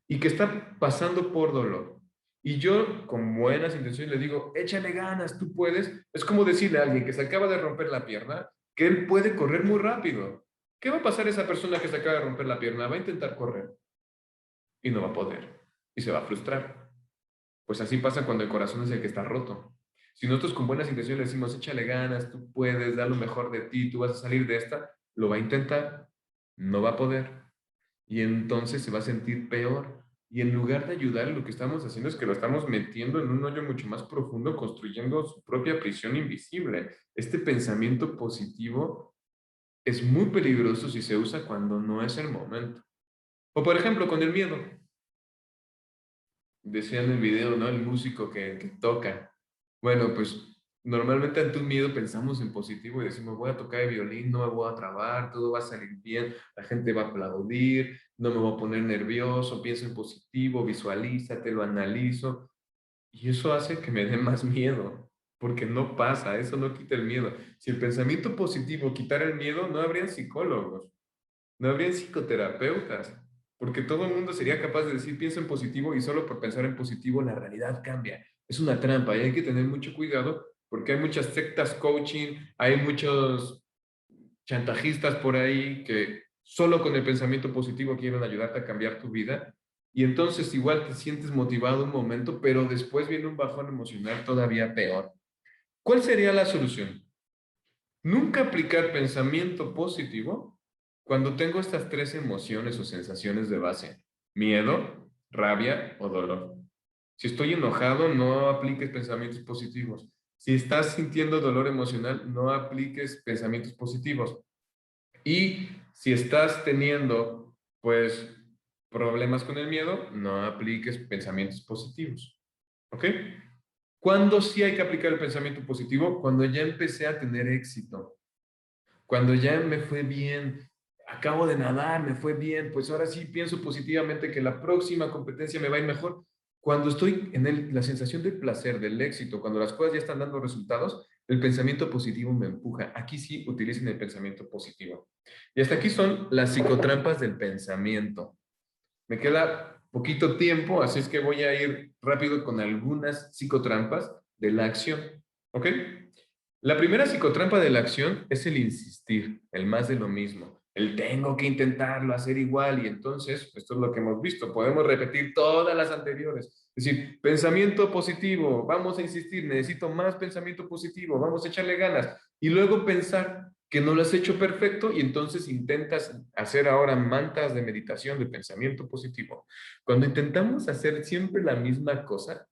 y que está pasando por dolor, y yo con buenas intenciones le digo, échale ganas, tú puedes, es como decirle a alguien que se acaba de romper la pierna que él puede correr muy rápido. ¿Qué va a pasar a esa persona que se acaba de romper la pierna? Va a intentar correr y no va a poder y se va a frustrar. Pues así pasa cuando el corazón es el que está roto. Si nosotros con buenas intenciones le decimos, échale ganas, tú puedes, da lo mejor de ti, tú vas a salir de esta, lo va a intentar, no va a poder y entonces se va a sentir peor. Y en lugar de ayudar, lo que estamos haciendo es que lo estamos metiendo en un hoyo mucho más profundo, construyendo su propia prisión invisible. Este pensamiento positivo es muy peligroso si se usa cuando no es el momento. O por ejemplo, con el miedo. Decía en el video, ¿no? El músico que toca. Bueno, pues Normalmente ante un miedo pensamos en positivo y decimos, voy a tocar el violín, no me voy a trabar, todo va a salir bien, la gente va a aplaudir, no me voy a poner nervioso, pienso en positivo, visualízate, lo analizo. Y eso hace que me dé más miedo, porque no pasa, eso no quita el miedo. Si el pensamiento positivo quitara el miedo, no habrían psicólogos, no habrían psicoterapeutas, porque todo el mundo sería capaz de decir, pienso en positivo y solo por pensar en positivo la realidad cambia. Es una trampa y hay que tener mucho cuidado porque hay muchas sectas coaching, hay muchos chantajistas por ahí que solo con el pensamiento positivo quieren ayudarte a cambiar tu vida. Y entonces igual te sientes motivado un momento, pero después viene un bajón emocional todavía peor. ¿Cuál sería la solución? Nunca aplicar pensamiento positivo cuando tengo estas tres emociones o sensaciones de base: miedo, rabia o dolor. Si estoy enojado, no apliques pensamientos positivos. Si estás sintiendo dolor emocional, no apliques pensamientos positivos. Y si estás teniendo, pues, problemas con el miedo, no apliques pensamientos positivos. ¿Ok? ¿Cuándo sí hay que aplicar el pensamiento positivo? Cuando ya empecé a tener éxito. Cuando ya me fue bien, acabo de nadar, me fue bien, pues ahora sí pienso positivamente que la próxima competencia me va a ir mejor. Cuando estoy en la sensación del placer, del éxito, cuando las cosas ya están dando resultados, el pensamiento positivo me empuja. Aquí sí utilicen el pensamiento positivo. Y hasta aquí son las psicotrampas del pensamiento. Me queda poquito tiempo, así es que voy a ir rápido con algunas psicotrampas de la acción. ¿Ok? La primera psicotrampa de la acción es el insistir, el más de lo mismo, el tengo que intentarlo, hacer igual, y entonces, esto es lo que hemos visto, podemos repetir todas las anteriores. Es decir, pensamiento positivo, vamos a insistir, necesito más pensamiento positivo, vamos a echarle ganas, y luego pensar que no lo has hecho perfecto y entonces intentas hacer ahora mantas de meditación de pensamiento positivo. Cuando intentamos hacer siempre la misma cosa,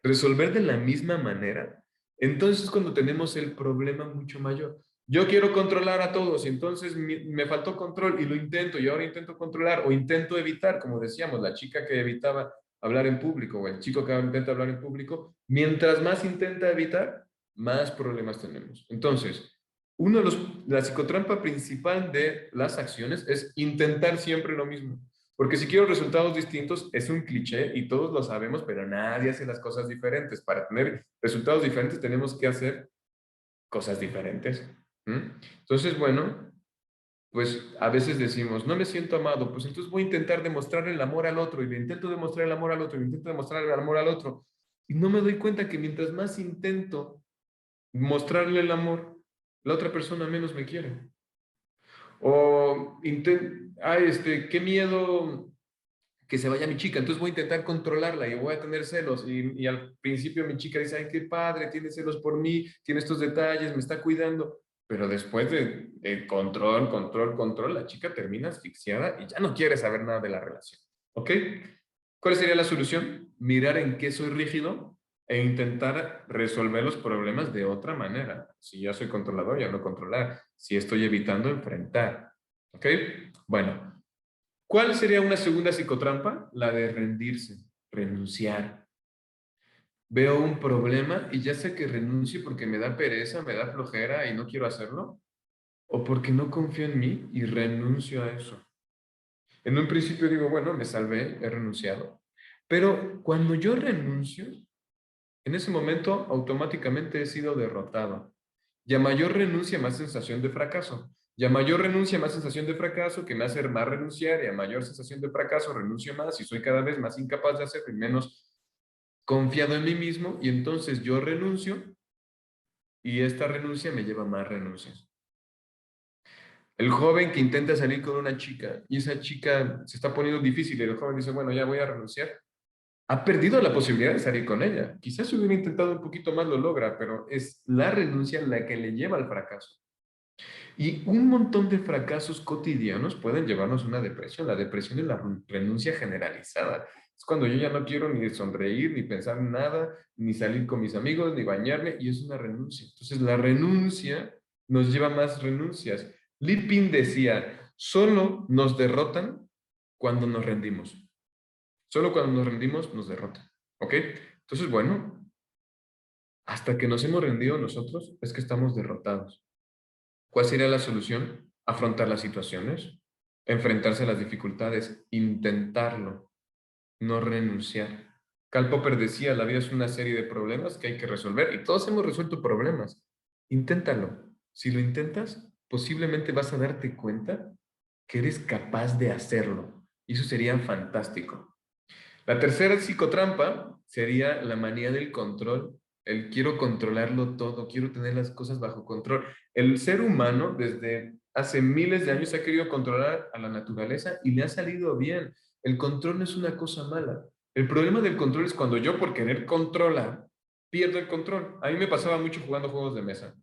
resolver de la misma manera, entonces cuando tenemos el problema mucho mayor. Yo quiero controlar a todos y entonces me faltó control y lo intento y ahora intento controlar o intento evitar, como decíamos, la chica que evitaba hablar en público o el chico que intenta hablar en público, mientras más intenta evitar, más problemas tenemos. Entonces, la psicotrampa principal de las acciones es intentar siempre lo mismo. Porque si quiero resultados distintos, es un cliché y todos lo sabemos, pero nadie hace las cosas diferentes. Para tener resultados diferentes tenemos que hacer cosas diferentes. Entonces, bueno, pues a veces decimos, no me siento amado, pues entonces voy a intentar demostrar el amor al otro y le intento demostrar el amor al otro y le intento demostrar el amor al otro. Y no me doy cuenta que mientras más intento mostrarle el amor, la otra persona menos me quiere. O, qué miedo que se vaya mi chica, entonces voy a intentar controlarla y voy a tener celos. Y al principio mi chica dice, ay, qué padre, tiene celos por mí, tiene estos detalles, me está cuidando. Pero después de control, control, control, la chica termina asfixiada y ya no quiere saber nada de la relación. ¿Ok? ¿Cuál sería la solución? Mirar en qué soy rígido e intentar resolver los problemas de otra manera. Si ya soy controlador, ya no controlar. Si estoy evitando, enfrentar. ¿Ok? Bueno, ¿cuál sería una segunda psicotrampa? La de rendirse, renunciar. Veo un problema y ya sé que renuncio porque me da pereza, me da flojera y no quiero hacerlo, o porque no confío en mí y renuncio a eso. En un principio digo, bueno, me salvé, he renunciado. Pero cuando yo renuncio, en ese momento automáticamente he sido derrotado. Y a mayor renuncia, más sensación de fracaso. Y a mayor renuncia, más sensación de fracaso, que me hace más renunciar. Y a mayor sensación de fracaso, renuncio más y soy cada vez más incapaz de hacerlo y menos confiado en mí mismo. Y entonces yo renuncio y esta renuncia me lleva a más renuncias. El joven que intenta salir con una chica y esa chica se está poniendo difícil y el joven dice, bueno, ya voy a renunciar, ha perdido la posibilidad de salir con ella. Quizás si hubiera intentado un poquito más lo logra, pero es la renuncia la que le lleva al fracaso. Y un montón de fracasos cotidianos pueden llevarnos a una depresión. La depresión es la renuncia generalizada. Es cuando yo ya no quiero ni sonreír, ni pensar en nada, ni salir con mis amigos, ni bañarme, y es una renuncia. Entonces, la renuncia nos lleva a más renuncias. Lipin decía, solo nos derrotan cuando nos rendimos. Solo cuando nos rendimos nos derrotan. ¿Ok? Entonces, bueno, hasta que nos hemos rendido nosotros, es que estamos derrotados. ¿Cuál sería la solución? Afrontar las situaciones, enfrentarse a las dificultades, intentarlo, no renunciar. Karl Popper decía, la vida es una serie de problemas que hay que resolver y todos hemos resuelto problemas. Inténtalo. Si lo intentas, posiblemente vas a darte cuenta que eres capaz de hacerlo. Y eso sería fantástico. La tercera psicotrampa sería la manía del control. El quiero controlarlo todo, quiero tener las cosas bajo control. El ser humano desde hace miles de años ha querido controlar a la naturaleza y le ha salido bien. El control no es una cosa mala. El problema del control es cuando yo por querer controlar pierdo el control. A mí me pasaba mucho jugando juegos de mesa.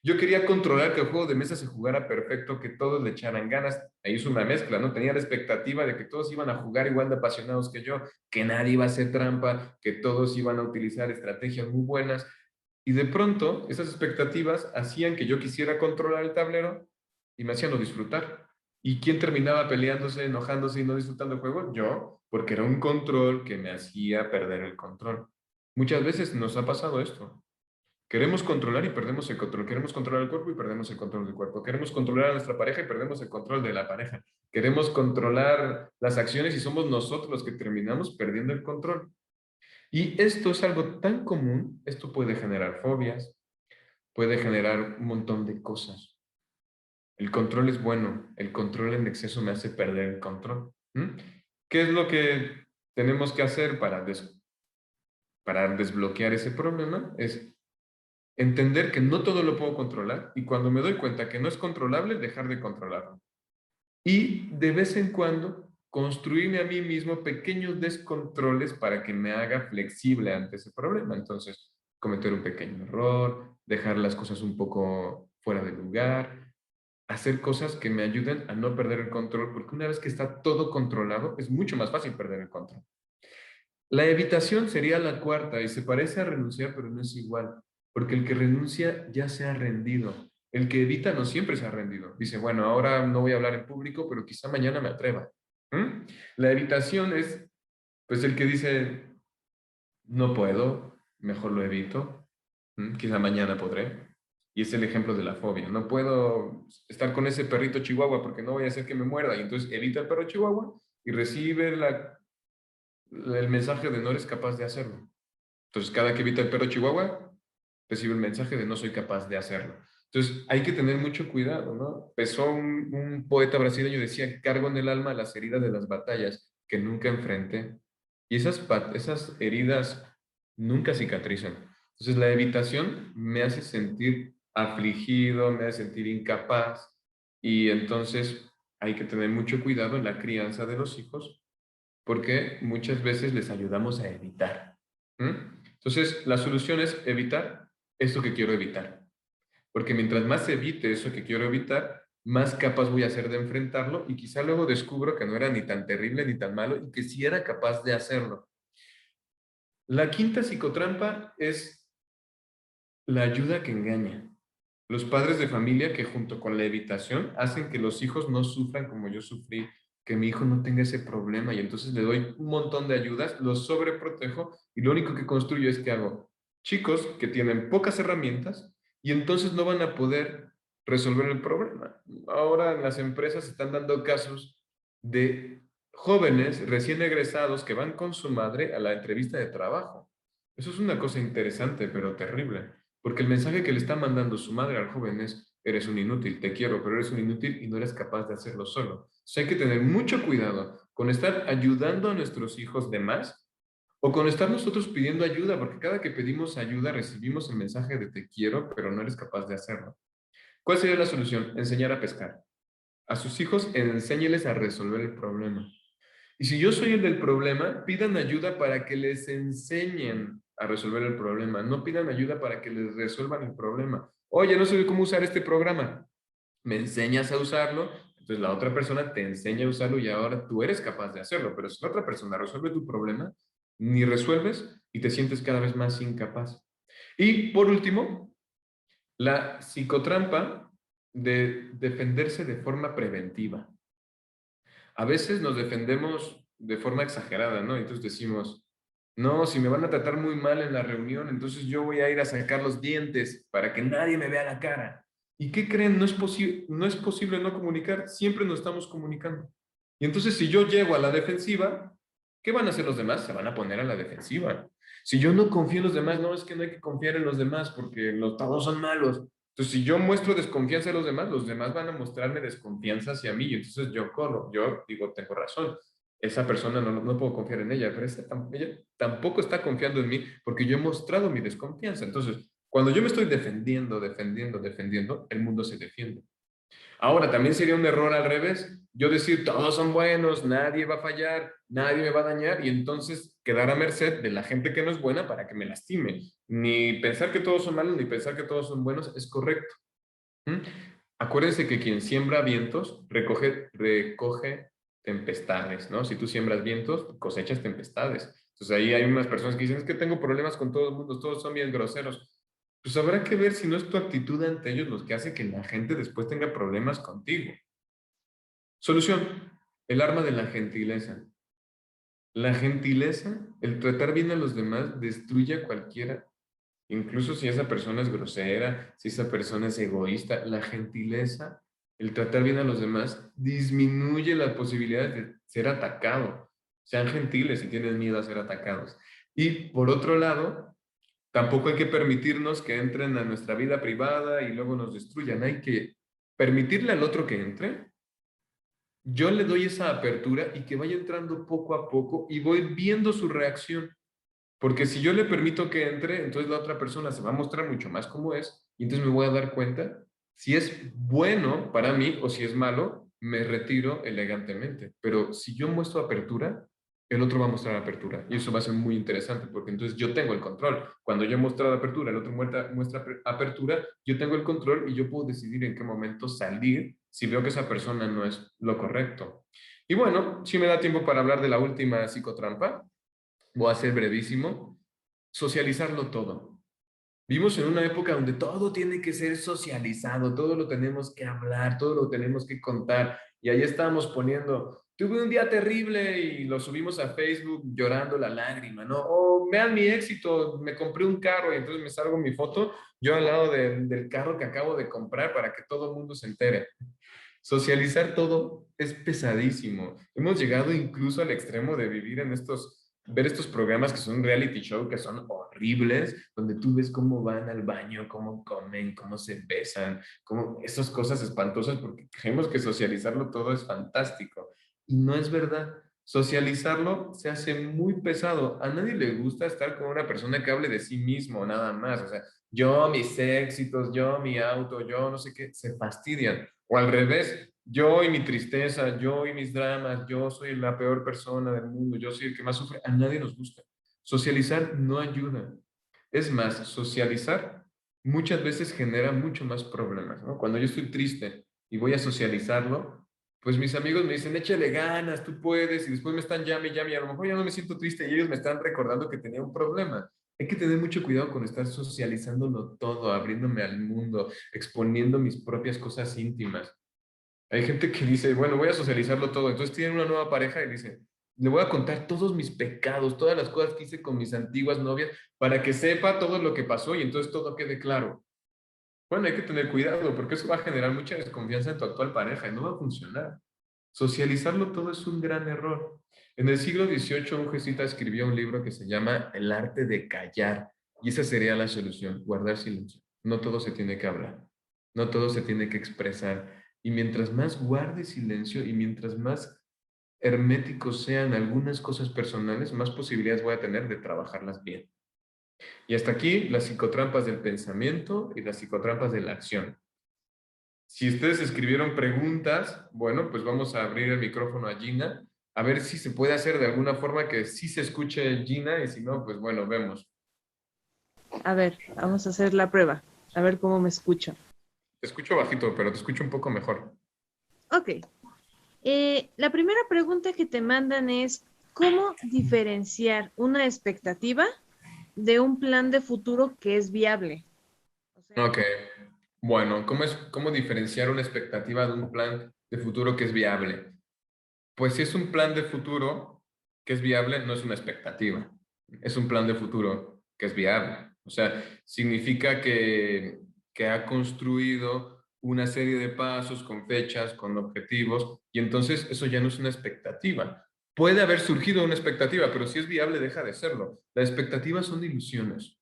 Yo quería controlar que el juego de mesa se jugara perfecto, que todos le echaran ganas. Ahí hizo una mezcla, ¿no? Tenía la expectativa de que todos iban a jugar igual de apasionados que yo, que nadie iba a hacer trampa, que todos iban a utilizar estrategias muy buenas. Y de pronto, esas expectativas hacían que yo quisiera controlar el tablero y me hacían no disfrutar. ¿Y quién terminaba peleándose, enojándose y no disfrutando el juego? Yo, porque era un control que me hacía perder el control. Muchas veces nos ha pasado esto. Queremos controlar y perdemos el control. Queremos controlar el cuerpo y perdemos el control del cuerpo. Queremos controlar a nuestra pareja y perdemos el control de la pareja. Queremos controlar las acciones y somos nosotros los que terminamos perdiendo el control. Y esto es algo tan común, esto puede generar fobias, puede generar un montón de cosas. El control es bueno, el control en exceso me hace perder el control. ¿Mm? ¿Qué es lo que tenemos que hacer para desbloquear ese problema? Es entender que no todo lo puedo controlar y cuando me doy cuenta que no es controlable, dejar de controlarlo. Y de vez en cuando construirme a mí mismo pequeños descontroles para que me haga flexible ante ese problema. Entonces, cometer un pequeño error, dejar las cosas un poco fuera de lugar, hacer cosas que me ayuden a no perder el control, porque una vez que está todo controlado, es mucho más fácil perder el control. La evitación sería la cuarta y se parece a renunciar, pero no es igual, porque el que renuncia ya se ha rendido. El que evita no siempre se ha rendido. Dice, bueno, ahora no voy a hablar en público, pero quizá mañana me atreva. ¿Mm? La evitación es, pues, el que dice, no puedo, mejor lo evito, quizá mañana podré. Y es el ejemplo de la fobia. No puedo estar con ese perrito chihuahua porque no voy a hacer que me muerda. Y entonces evita el perro chihuahua y recibe el mensaje de no eres capaz de hacerlo. Entonces, cada que evita el perro chihuahua, recibe el mensaje de no soy capaz de hacerlo. Entonces, hay que tener mucho cuidado, ¿no? Pesó un poeta brasileño, decía, cargo en el alma las heridas de las batallas que nunca enfrenté. Y esas heridas nunca cicatrizan. Entonces, la evitación me hace sentir afligido, me hace sentir incapaz. Y entonces, hay que tener mucho cuidado en la crianza de los hijos porque muchas veces les ayudamos a evitar. Entonces, la solución es evitar esto que quiero evitar, porque mientras más evite eso que quiero evitar, más capaz voy a ser de enfrentarlo y quizá luego descubro que no era ni tan terrible ni tan malo y que sí era capaz de hacerlo. La quinta psicotrampa es la ayuda que engaña. Los padres de familia que junto con la evitación hacen que los hijos no sufran como yo sufrí, que mi hijo no tenga ese problema y entonces le doy un montón de ayudas, los sobreprotejo y lo único que construyo es que hago chicos que tienen pocas herramientas y entonces no van a poder resolver el problema. Ahora en las empresas se están dando casos de jóvenes recién egresados que van con su madre a la entrevista de trabajo. Eso es una cosa interesante, pero terrible. Porque el mensaje que le está mandando su madre al joven es, eres un inútil, te quiero, pero eres un inútil y no eres capaz de hacerlo solo. Entonces hay que tener mucho cuidado con estar ayudando a nuestros hijos de más o con estar nosotros pidiendo ayuda, porque cada que pedimos ayuda recibimos el mensaje de te quiero, pero no eres capaz de hacerlo. ¿Cuál sería la solución? Enseñar a pescar. A sus hijos enséñeles a resolver el problema. Y si yo soy el del problema, pidan ayuda para que les enseñen a resolver el problema. No pidan ayuda para que les resuelvan el problema. Oye, no sé cómo usar este programa. Me enseñas a usarlo, entonces la otra persona te enseña a usarlo y ahora tú eres capaz de hacerlo. Pero si la otra persona resuelve tu problema, ni resuelves y te sientes cada vez más incapaz. Y por último, la psicotrampa de defenderse de forma preventiva. A veces nos defendemos de forma exagerada, ¿no? Entonces decimos, No, si me van a tratar muy mal en la reunión, entonces yo voy a ir a sacar los dientes para que nadie me vea la cara. ¿Y qué creen? No es posible no comunicar, siempre nos estamos comunicando. Y entonces si yo llego a la defensiva, ¿qué van a hacer los demás? Se van a poner a la defensiva. Si yo no confío en los demás, no, es que no hay que confiar en los demás porque todos son malos. Entonces, si yo muestro desconfianza a los demás van a mostrarme desconfianza hacia mí y entonces yo corro, yo digo, tengo razón, esa persona no puedo confiar en ella, pero ella tampoco está confiando en mí porque yo he mostrado mi desconfianza. Entonces, cuando yo me estoy defendiendo, el mundo se defiende. Ahora, también sería un error al revés, yo decir, todos son buenos, nadie va a fallar, nadie me va a dañar, y entonces quedar a merced de la gente que no es buena para que me lastime. Ni pensar que todos son malos, ni pensar que todos son buenos es correcto. ¿Mm? Acuérdense que quien siembra vientos recoge tempestades, ¿no? Si tú siembras vientos, cosechas tempestades. Entonces ahí hay unas personas que dicen, es que tengo problemas con todo el mundo, todos son bien groseros. Pues habrá que ver si no es tu actitud ante ellos lo que hace que la gente después tenga problemas contigo. Solución, el arma de la gentileza. La gentileza, el tratar bien a los demás, destruye a cualquiera. Incluso si esa persona es grosera, si esa persona es egoísta, la gentileza, el tratar bien a los demás, disminuye las posibilidades de ser atacado. Sean gentiles si tienen miedo a ser atacados. Y por otro lado, tampoco hay que permitirnos que entren a nuestra vida privada y luego nos destruyan. Hay que permitirle al otro que entre. Yo le doy esa apertura y que vaya entrando poco a poco y voy viendo su reacción. Porque si yo le permito que entre, entonces la otra persona se va a mostrar mucho más como es, y entonces me voy a dar cuenta si es bueno para mí o si es malo, me retiro elegantemente. Pero si yo muestro apertura, el otro va a mostrar apertura. Y eso va a ser muy interesante, porque entonces yo tengo el control. Cuando yo muestro apertura, el otro muestra apertura, yo tengo el control y yo puedo decidir en qué momento salir si veo que esa persona no es lo correcto. Y bueno, si me da tiempo para hablar de la última psicotrampa, voy a ser brevísimo, socializarlo todo. Vivimos en una época donde todo tiene que ser socializado, todo lo tenemos que hablar, todo lo tenemos que contar. Y ahí estamos poniendo, tuve un día terrible y lo subimos a Facebook llorando la lágrima, ¿no? O vean mi éxito, me compré un carro y entonces me salgo mi foto yo al lado del carro que acabo de comprar para que todo el mundo se entere. Socializar todo es pesadísimo. Hemos llegado incluso al extremo de vivir en ver estos programas que son reality show, que son horribles, donde tú ves cómo van al baño, cómo comen, cómo se besan, cómo esas cosas espantosas, porque creemos que socializarlo todo es fantástico. Y no es verdad. Socializarlo se hace muy pesado. A nadie le gusta estar con una persona que hable de sí mismo, nada más. O sea, yo, mis éxitos, yo, mi auto, yo, no sé qué, se fastidian. O al revés, yo y mi tristeza, yo y mis dramas, yo soy la peor persona del mundo, yo soy el que más sufre, a nadie nos gusta. Socializar no ayuda. Es más, socializar muchas veces genera mucho más problemas, ¿no? Cuando yo estoy triste y voy a socializarlo, pues mis amigos me dicen, échale ganas, tú puedes, y después me están llame, llame, y a lo mejor ya no me siento triste y ellos me están recordando que tenía un problema. Hay que tener mucho cuidado con estar socializándolo todo, abriéndome al mundo, exponiendo mis propias cosas íntimas. Hay gente que dice, bueno, voy a socializarlo todo. Entonces tienen una nueva pareja y dice, le voy a contar todos mis pecados, todas las cosas que hice con mis antiguas novias, para que sepa todo lo que pasó y entonces todo quede claro. Bueno, hay que tener cuidado porque eso va a generar mucha desconfianza en tu actual pareja y no va a funcionar. Socializarlo todo es un gran error. En el siglo XVIII, un jesuita escribió un libro que se llama El arte de callar. Y esa sería la solución, guardar silencio. No todo se tiene que hablar, no todo se tiene que expresar. Y mientras más guarde silencio y mientras más herméticos sean algunas cosas personales, más posibilidades voy a tener de trabajarlas bien. Y hasta aquí las psicotrampas del pensamiento y las psicotrampas de la acción. Si ustedes escribieron preguntas, bueno, pues vamos a abrir el micrófono a Gina, a ver si se puede hacer de alguna forma que sí se escuche Gina y si no, pues bueno, vemos. A ver, vamos a hacer la prueba. A ver cómo me escucho. Te escucho bajito, pero te escucho un poco mejor. Ok. La primera pregunta que te mandan es, ¿cómo diferenciar una expectativa de un plan de futuro que es viable? O sea, Ok, bueno, ¿cómo diferenciar una expectativa de un plan de futuro que es viable? Pues si es un plan de futuro que es viable, no es una expectativa. Es un plan de futuro que es viable. O sea, significa que ha construido una serie de pasos con fechas, con objetivos, y entonces eso ya no es una expectativa. Puede haber surgido una expectativa, pero si es viable, deja de serlo. Las expectativas son ilusiones.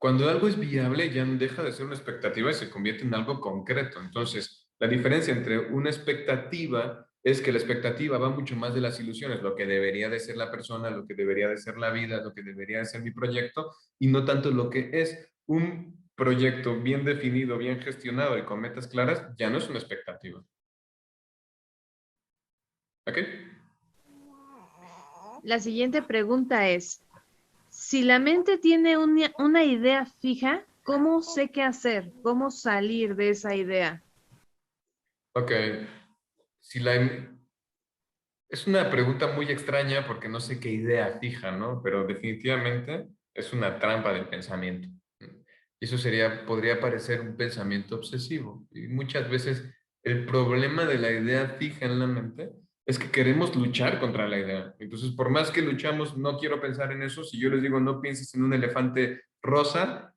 Cuando algo es viable, ya deja de ser una expectativa y se convierte en algo concreto. Entonces, la diferencia entre una expectativa es que la expectativa va mucho más de las ilusiones, lo que debería de ser la persona, lo que debería de ser la vida, lo que debería de ser mi proyecto, y no tanto lo que es un proyecto bien definido, bien gestionado y con metas claras, ya no es una expectativa. ¿Ok? La siguiente pregunta es, si la mente tiene una idea fija, ¿cómo sé qué hacer? ¿Cómo salir de esa idea? Ok. Si la, Es una pregunta muy extraña porque no sé qué idea fija, ¿no? Pero definitivamente es una trampa del pensamiento. Y eso podría parecer un pensamiento obsesivo. Y muchas veces el problema de la idea fija en la mente es que queremos luchar contra la idea. Entonces, por más que luchamos, no quiero pensar en eso. Si yo les digo, no pienses en un elefante rosa,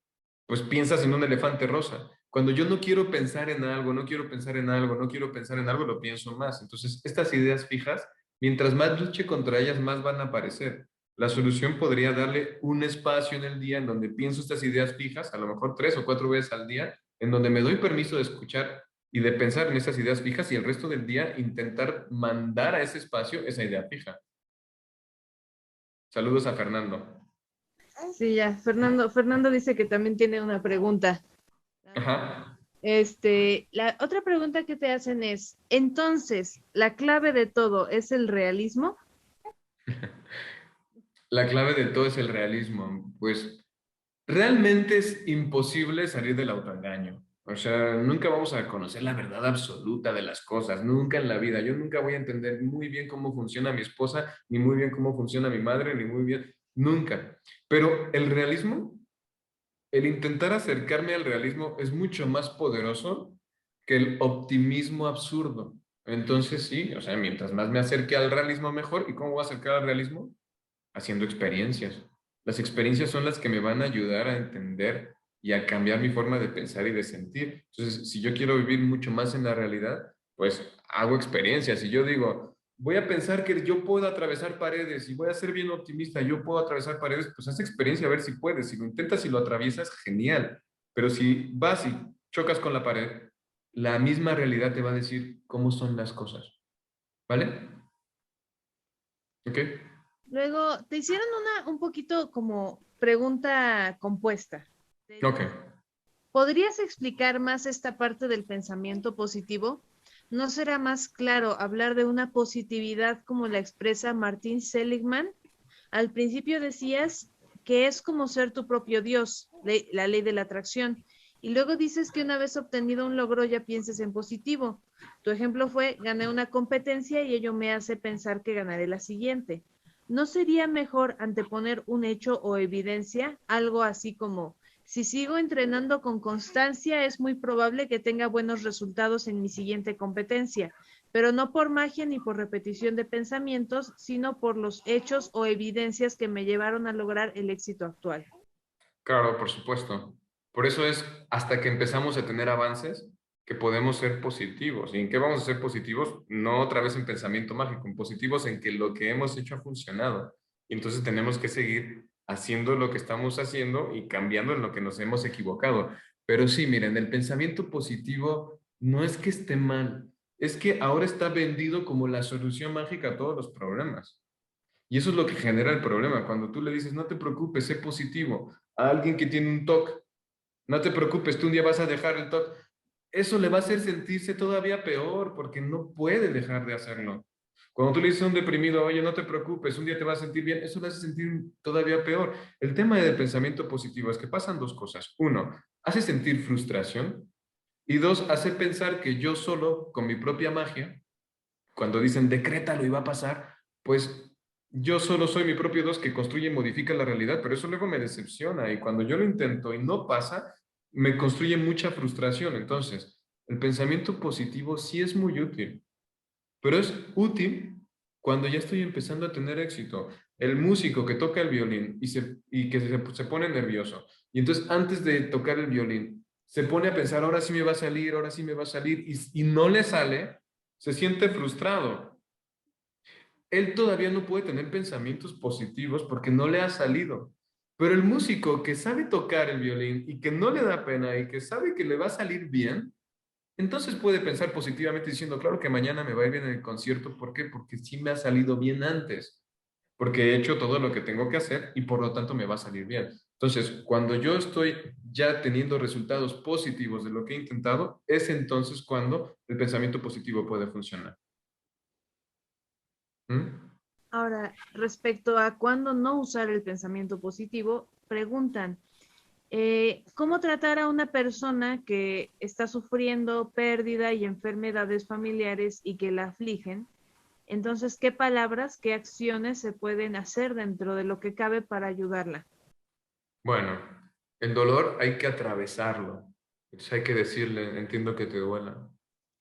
pues piensas en un elefante rosa. Cuando yo no quiero pensar en algo, no quiero pensar en algo, no quiero pensar en algo, lo pienso más. Entonces, estas ideas fijas, mientras más luche contra ellas, más van a aparecer. La solución podría darle un espacio en el día en donde pienso estas ideas fijas, a lo mejor 3 o 4 veces al día, en donde me doy permiso de escuchar y de pensar en esas ideas fijas y el resto del día intentar mandar a ese espacio esa idea fija. Saludos a Fernando. Sí, ya. Fernando dice que también tiene una pregunta. Ajá. La otra pregunta que te hacen es, entonces, ¿la clave de todo es el realismo? La clave de todo es el realismo. Pues realmente es imposible salir del autoengaño. O sea, nunca vamos a conocer la verdad absoluta de las cosas, nunca en la vida. Yo nunca voy a entender muy bien cómo funciona mi esposa, ni muy bien cómo funciona mi madre, ni muy bien, nunca. Pero el realismo, el intentar acercarme al realismo es mucho más poderoso que el optimismo absurdo. Entonces sí, o sea, mientras más me acerque al realismo, mejor. ¿Y cómo voy a acercar al realismo? Haciendo experiencias. Las experiencias son las que me van a ayudar a entender y a cambiar mi forma de pensar y de sentir. Entonces, si yo quiero vivir mucho más en la realidad, pues hago experiencias. Si yo digo, voy a pensar que yo puedo atravesar paredes y voy a ser bien optimista, yo puedo atravesar paredes, pues haz experiencia a ver si puedes. Si lo intentas y lo atraviesas, genial. Pero si vas y chocas con la pared, la misma realidad te va a decir cómo son las cosas. ¿Vale? ¿Ok? Luego, te hicieron un poquito como pregunta compuesta. Te Ok. dicen, ¿podrías explicar más esta parte del pensamiento positivo? ¿No será más claro hablar de una positividad como la expresa Martin Seligman? Al principio decías que es como ser tu propio Dios, la ley de la atracción. Y luego dices que una vez obtenido un logro ya pienses en positivo. Tu ejemplo fue, gané una competencia y ello me hace pensar que ganaré la siguiente. ¿No sería mejor anteponer un hecho o evidencia, algo así como, si sigo entrenando con constancia, es muy probable que tenga buenos resultados en mi siguiente competencia, pero no por magia ni por repetición de pensamientos, sino por los hechos o evidencias que me llevaron a lograr el éxito actual? Claro, por supuesto. Por eso es hasta que empezamos a tener avances que podemos ser positivos. ¿Y en qué vamos a ser positivos? No otra vez en pensamiento mágico, en positivos en que lo que hemos hecho ha funcionado. Y entonces tenemos que seguir haciendo lo que estamos haciendo y cambiando en lo que nos hemos equivocado. Pero sí, miren, el pensamiento positivo no es que esté mal, es que ahora está vendido como la solución mágica a todos los problemas. Y eso es lo que genera el problema. Cuando tú le dices, no te preocupes, sé positivo, a alguien que tiene un TOC, no te preocupes, tú un día vas a dejar el TOC, eso le va a hacer sentirse todavía peor porque no puede dejar de hacerlo. Cuando tú le dices a un deprimido, oye, no te preocupes, un día te vas a sentir bien, eso le hace sentir todavía peor. El tema del pensamiento positivo es que pasan dos cosas. Uno, hace sentir frustración y dos, hace pensar que yo solo, con mi propia magia, cuando dicen decrétalo y va a pasar, pues yo solo soy mi propio Dios que construye y modifica la realidad, pero eso luego me decepciona y cuando yo lo intento y no pasa, me construye mucha frustración. Entonces, el pensamiento positivo sí es muy útil, pero es útil Cuando ya estoy empezando a tener éxito. El músico que toca el violín y que se pone nervioso. Y entonces antes de tocar el violín, se pone a pensar, ahora sí me va a salir, ahora sí me va a salir, y no le sale, se siente frustrado. Él todavía no puede tener pensamientos positivos porque no le ha salido. Pero el músico que sabe tocar el violín y que no le da pena y que sabe que le va a salir bien, entonces puede pensar positivamente diciendo, claro que mañana me va a ir bien en el concierto. ¿Por qué? Porque sí me ha salido bien antes, porque he hecho todo lo que tengo que hacer y por lo tanto me va a salir bien. Entonces, cuando yo estoy ya teniendo resultados positivos de lo que he intentado, es entonces cuando el pensamiento positivo puede funcionar. ¿Mm? Ahora, respecto a cuándo no usar el pensamiento positivo, preguntan, ¿cómo tratar a una persona que está sufriendo pérdida y enfermedades familiares y que la afligen? Entonces, ¿qué palabras, qué acciones se pueden hacer dentro de lo que cabe para ayudarla? Bueno, el dolor hay que atravesarlo. Entonces hay que decirle, entiendo que te duela.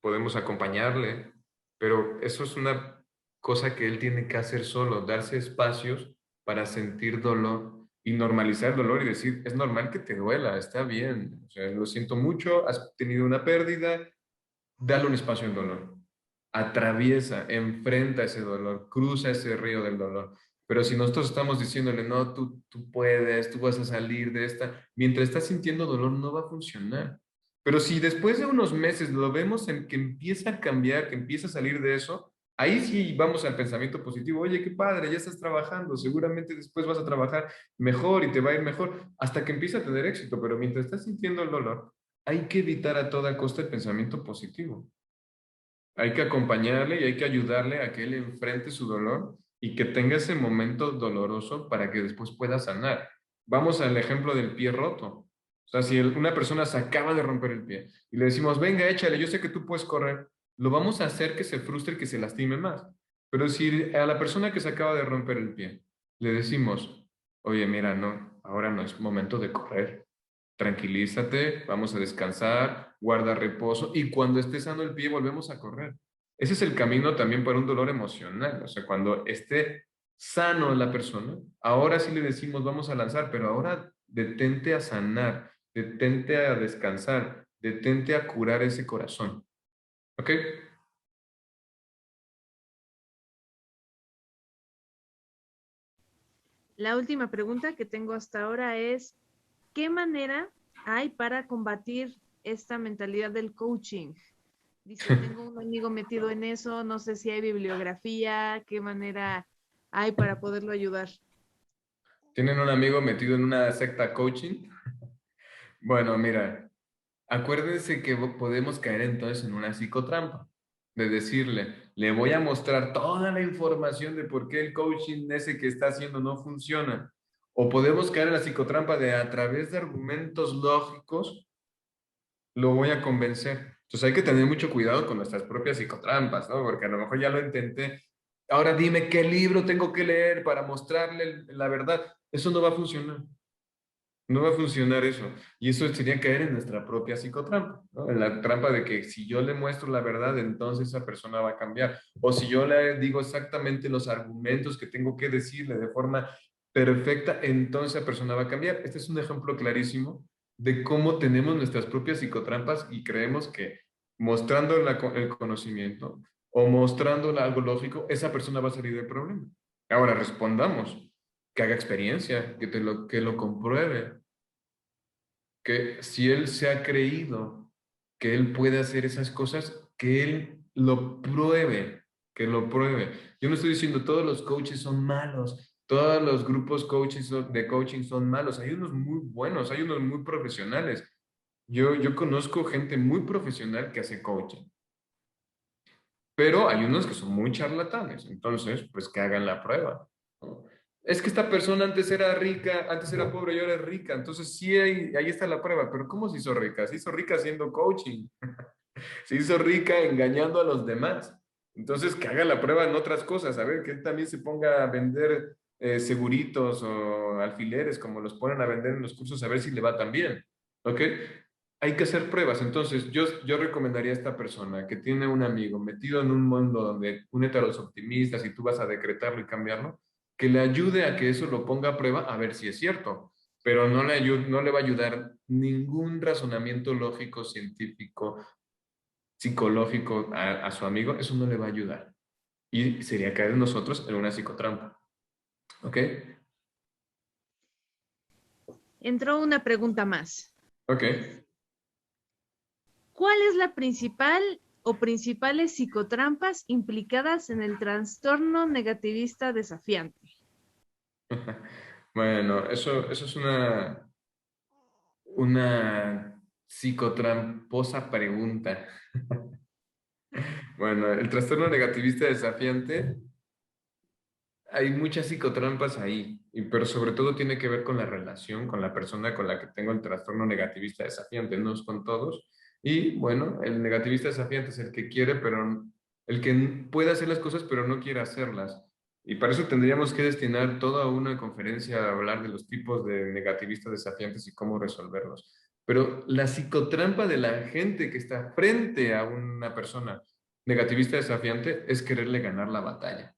Podemos acompañarle, pero eso es una cosa que él tiene que hacer solo, darse espacios para sentir dolor y normalizar el dolor y decir, es normal que te duela, está bien. O sea, lo siento mucho, has tenido una pérdida, dale un espacio al dolor. Atraviesa, enfrenta ese dolor, cruza ese río del dolor. Pero si nosotros estamos diciéndole, no, tú puedes, tú vas a salir de esta, mientras estás sintiendo dolor no va a funcionar. Pero si después de unos meses lo vemos en que empieza a cambiar, que empieza a salir de eso, ahí sí vamos al pensamiento positivo. Oye, qué padre, ya estás trabajando, seguramente después vas a trabajar mejor y te va a ir mejor hasta que empiece a tener éxito. Pero mientras estás sintiendo el dolor, hay que evitar a toda costa el pensamiento positivo. Hay que acompañarle y hay que ayudarle a que él enfrente su dolor y que tenga ese momento doloroso para que después pueda sanar. Vamos al ejemplo del pie roto. O sea, si una persona se acaba de romper el pie y le decimos, venga, échale, yo sé que tú puedes correr, lo vamos a hacer que se frustre y que se lastime más. Pero si a la persona que se acaba de romper el pie le decimos, oye, mira, no, ahora no es momento de correr, tranquilízate, vamos a descansar, guarda reposo y cuando esté sano el pie volvemos a correr. Ese es el camino también para un dolor emocional, o sea, cuando esté sano la persona, ahora sí le decimos vamos a lanzar, pero ahora detente a sanar, detente a descansar, detente a curar ese corazón. ¿Ok? La última pregunta que tengo hasta ahora es, ¿qué manera hay para combatir esta mentalidad del coaching? Dice, tengo un amigo metido en eso, no sé si hay bibliografía, qué manera hay para poderlo ayudar. ¿Tienen un amigo metido en una secta coaching? Bueno, mira, acuérdense que podemos caer entonces en una psicotrampa, de decirle, le voy a mostrar toda la información de por qué el coaching ese que está haciendo no funciona. O podemos caer en la psicotrampa de a través de argumentos lógicos, lo voy a convencer. Entonces hay que tener mucho cuidado con nuestras propias psicotrampas, ¿no? Porque a lo mejor ya lo intenté. Ahora dime qué libro tengo que leer para mostrarle la verdad. Eso no va a funcionar. No va a funcionar eso. Y eso sería caer en nuestra propia psicotrampa, ¿no? En la trampa de que si yo le muestro la verdad, entonces esa persona va a cambiar. O si yo le digo exactamente los argumentos que tengo que decirle de forma perfecta, entonces esa persona va a cambiar. Este es un ejemplo clarísimo de cómo tenemos nuestras propias psicotrampas y creemos que mostrando el conocimiento o mostrando algo lógico, esa persona va a salir del problema. Ahora respondamos, que haga experiencia, que lo compruebe, que si él se ha creído que él puede hacer esas cosas, que él lo pruebe, que lo pruebe. Yo no estoy diciendo todos los coaches son malos, todos los grupos de coaching son malos. Hay unos muy buenos, hay unos muy profesionales. Yo conozco gente muy profesional que hace coaching, pero hay unos que son muy charlatanes. Entonces, pues que hagan la prueba, ¿no? Es que esta persona antes era rica, antes era pobre y ahora es rica. Entonces, sí, ahí está la prueba. Pero ¿cómo se hizo rica? Se hizo rica haciendo coaching. Se hizo rica engañando a los demás. Entonces, que haga la prueba en otras cosas. A ver, que él también se ponga a vender seguritos o alfileres, como los ponen a vender en los cursos, a ver si le va tan bien. ¿Ok? hay que hacer pruebas. Entonces, yo recomendaría a esta persona que tiene un amigo metido en un mundo donde únete a los optimistas y tú vas a decretarlo y cambiarlo, que le ayude a que eso lo ponga a prueba a ver si es cierto, pero no le va a ayudar ningún razonamiento lógico, científico, psicológico a su amigo, eso no le va a ayudar. Y sería caer nosotros en una psicotrampa. ¿Ok? Entró una pregunta más. Ok. ¿Cuál es la principal o principales psicotrampas implicadas en el trastorno negativista desafiante? Bueno, eso es una psicotramposa pregunta. Bueno, el trastorno negativista desafiante, hay muchas psicotrampas ahí, pero sobre todo tiene que ver con la relación con la persona con la que tengo el trastorno negativista desafiante, no es con todos. Y bueno, el negativista desafiante es el que quiere, pero el que puede hacer las cosas, pero no quiere hacerlas. Y para eso tendríamos que destinar toda una conferencia a hablar de los tipos de negativistas desafiantes y cómo resolverlos. Pero la psicotrampa de la gente que está frente a una persona negativista desafiante es quererle ganar la batalla.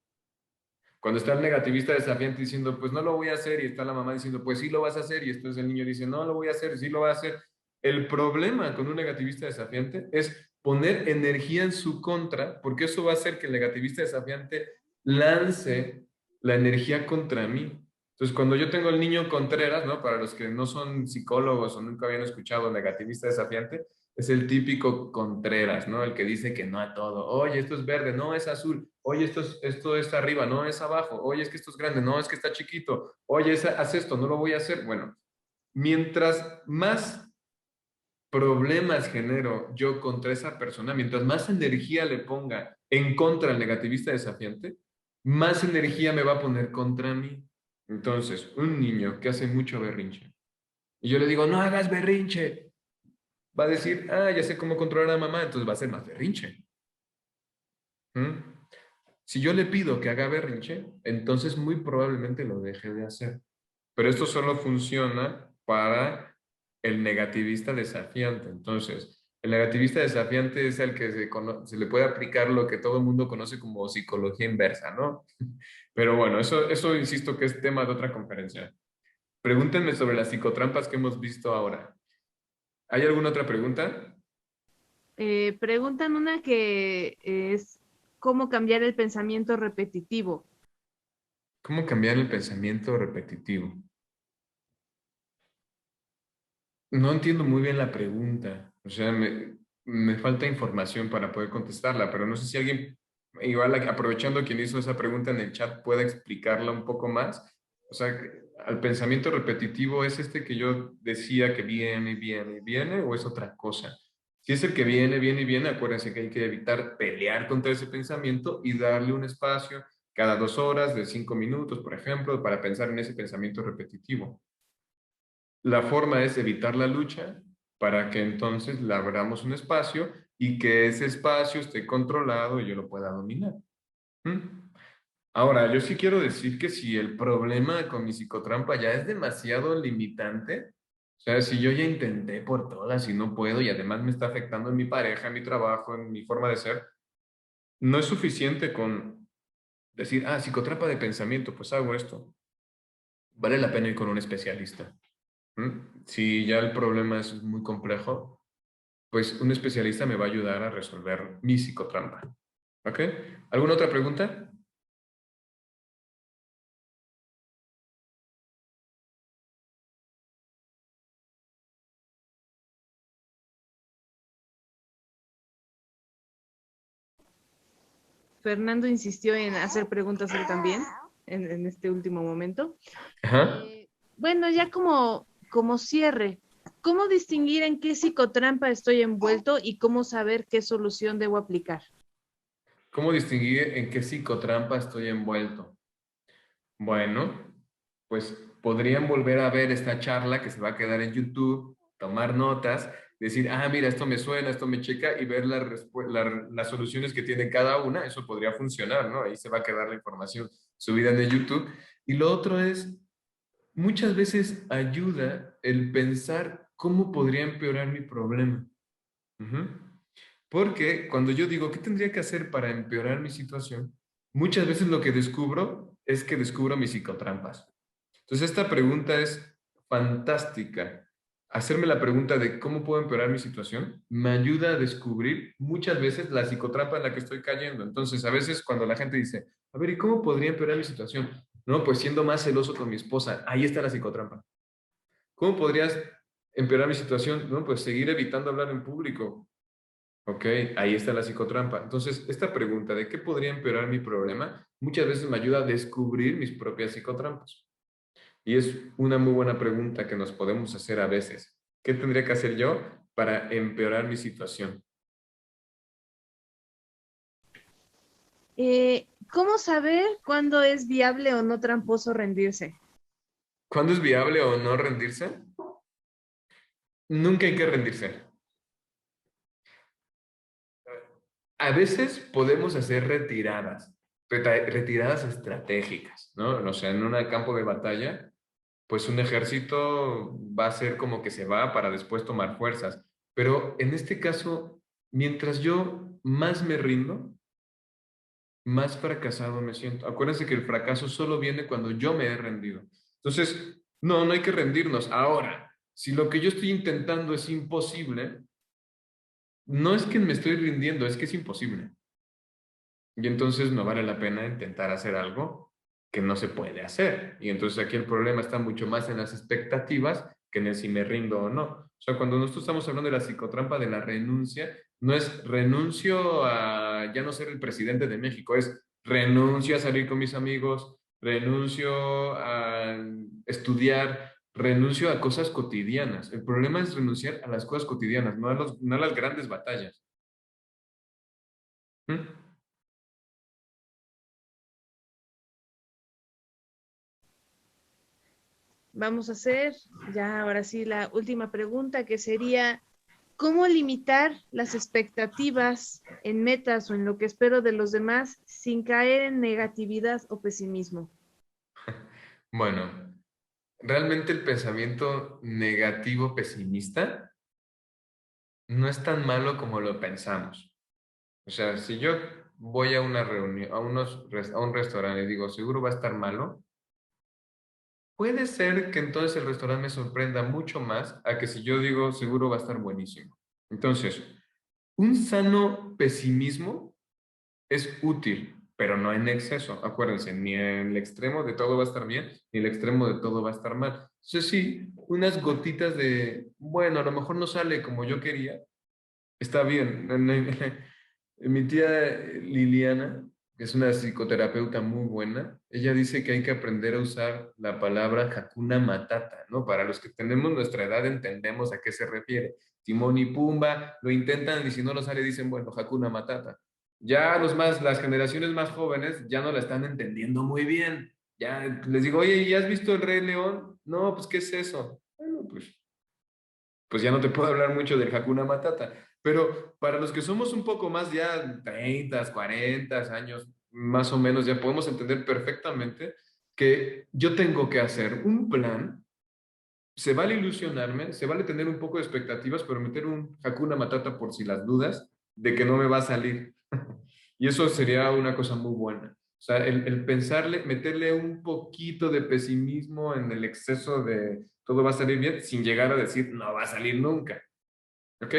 Cuando está el negativista desafiante diciendo, pues no lo voy a hacer, y está la mamá diciendo, pues sí lo vas a hacer, y entonces el niño dice, no lo voy a hacer, sí lo va a hacer. El problema con un negativista desafiante es poner energía en su contra, porque eso va a hacer que el negativista desafiante lance la energía contra mí. Entonces, cuando yo tengo el niño Contreras, ¿no? Para los que no son psicólogos o nunca habían escuchado negativista desafiante, es el típico Contreras, ¿no? El que dice que no a todo. Oye, esto es verde, no es azul. Oye, esto es arriba, no es abajo. Oye, es que esto es grande, no es que está chiquito. Oye, haz esto, no lo voy a hacer. Bueno, mientras más problemas genero yo contra esa persona, mientras más energía le ponga en contra al negativista desafiante, más energía me va a poner contra mí. Entonces, un niño que hace mucho berrinche, y yo le digo, no hagas berrinche, va a decir, ah, ya sé cómo controlar a mamá, entonces va a ser más berrinche. ¿Mm? Si yo le pido que haga berrinche, entonces muy probablemente lo deje de hacer. Pero esto solo funciona para el negativista desafiante. Entonces, el negativista desafiante es el que se le puede aplicar lo que todo el mundo conoce como psicología inversa, ¿no? Pero bueno, eso insisto que es tema de otra conferencia. Pregúntenme sobre las psicotrampas que hemos visto ahora. ¿Hay alguna otra pregunta? Preguntan una que es cómo cambiar el pensamiento repetitivo. ¿Cómo cambiar el pensamiento repetitivo? No entiendo muy bien la pregunta. O sea, me falta información para poder contestarla, pero no sé si alguien, igual aprovechando quien hizo esa pregunta en el chat, pueda explicarla un poco más. O sea, ¿al pensamiento repetitivo es este que yo decía que viene, viene, viene o es otra cosa? Si es el que viene, viene y viene, acuérdense que hay que evitar pelear contra ese pensamiento y darle un espacio cada 2 horas de 5 minutos, por ejemplo, para pensar en ese pensamiento repetitivo. La forma es evitar la lucha para que entonces le abramos un espacio y que ese espacio esté controlado y yo lo pueda dominar. ¿Mm? Ahora, yo sí quiero decir que si el problema con mi psicotrampa ya es demasiado limitante, o sea, si yo ya intenté por todas y no puedo y además me está afectando en mi pareja, en mi trabajo, en mi forma de ser, no es suficiente con decir, ah, psicotrampa de pensamiento, pues hago esto. Vale la pena ir con un especialista. Si ya el problema es muy complejo, pues un especialista me va a ayudar a resolver mi psicotrampa. ¿Ok? ¿Alguna otra pregunta? Fernando insistió en hacer preguntas él también en este último momento. Ajá. Bueno, ya como cierre, ¿cómo distinguir en qué psicotrampa estoy envuelto y cómo saber qué solución debo aplicar? ¿Cómo distinguir en qué psicotrampa estoy envuelto? Bueno, pues podrían volver a ver esta charla que se va a quedar en YouTube, tomar notas, decir, ah, mira, esto me suena, esto me checa y ver las soluciones que tiene cada una. Eso podría funcionar, ¿no? Ahí se va a quedar la información subida en el YouTube. Y lo otro es, muchas veces ayuda el pensar ¿cómo podría empeorar mi problema? Ujú. Porque cuando yo digo, ¿qué tendría que hacer para empeorar mi situación? Muchas veces lo que descubro es que descubro mis psicotrampas. Entonces, esta pregunta es fantástica. Hacerme la pregunta de cómo puedo empeorar mi situación me ayuda a descubrir muchas veces la psicotrampa en la que estoy cayendo. Entonces, a veces cuando la gente dice, a ver, ¿y cómo podría empeorar mi situación? No, pues siendo más celoso con mi esposa. Ahí está la psicotrampa. ¿Cómo podrías empeorar mi situación? No, pues seguir evitando hablar en público. Ok, ahí está la psicotrampa. Entonces, esta pregunta de qué podría empeorar mi problema muchas veces me ayuda a descubrir mis propias psicotrampas. Y es una muy buena pregunta que nos podemos hacer a veces. ¿Qué tendría que hacer yo para empeorar mi situación? ¿Cómo saber cuándo es viable o no tramposo rendirse? ¿Cuándo es viable o no rendirse? Nunca hay que rendirse. A veces podemos hacer retiradas, retiradas estratégicas, ¿no? O sea, en un campo de batalla, pues un ejército va a ser como que se va para después tomar fuerzas. Pero en este caso, mientras yo más me rindo, más fracasado me siento. Acuérdense que el fracaso solo viene cuando yo me he rendido. Entonces, no, no hay que rendirnos. Ahora, si lo que yo estoy intentando es imposible, no es que me estoy rindiendo, es que es imposible. Y entonces no vale la pena intentar hacer algo que no se puede hacer. Y entonces aquí el problema está mucho más en las expectativas que en el si me rindo o no. O sea, cuando nosotros estamos hablando de la psicotrampa de la renuncia, no es renuncio a ya no ser el presidente de México, es renuncio a salir con mis amigos, renuncio a estudiar, renuncio a cosas cotidianas. El problema es renunciar a las cosas cotidianas, no a las grandes batallas. ¿Mm? Vamos a hacer ya ahora sí la última pregunta, que sería, ¿cómo limitar las expectativas en metas o en lo que espero de los demás sin caer en negatividad o pesimismo? Bueno, realmente el pensamiento negativo pesimista no es tan malo como lo pensamos. O sea, si yo voy a una reunión, a un restaurante y digo, seguro va a estar malo, puede ser que entonces el restaurante me sorprenda mucho más a que si yo digo, seguro va a estar buenísimo. Entonces, un sano pesimismo es útil, pero no en exceso. Acuérdense, ni en el extremo de todo va a estar bien, ni el extremo de todo va a estar mal. Entonces sí, unas gotitas de, bueno, a lo mejor no sale como yo quería, está bien. Mi tía Liliana, que es una psicoterapeuta muy buena, ella dice que hay que aprender a usar la palabra Hakuna Matata, ¿no? Para los que tenemos nuestra edad entendemos a qué se refiere. Timón y Pumba lo intentan y si no lo sale dicen, bueno, Hakuna Matata. Ya las generaciones más jóvenes ya no la están entendiendo muy bien. Ya les digo, oye, ¿ya has visto el Rey León? No, pues, ¿qué es eso? Bueno, pues ya no te puedo hablar mucho del Hakuna Matata. Pero para los que somos un poco más ya 30, 40 años, más o menos, ya podemos entender perfectamente que yo tengo que hacer un plan. Se vale ilusionarme, se vale tener un poco de expectativas, pero meter un Hakuna Matata por si las dudas de que no me va a salir. Y eso sería una cosa muy buena. O sea, el pensarle, meterle un poquito de pesimismo en el exceso de todo va a salir bien, sin llegar a decir no va a salir nunca. ¿Ok?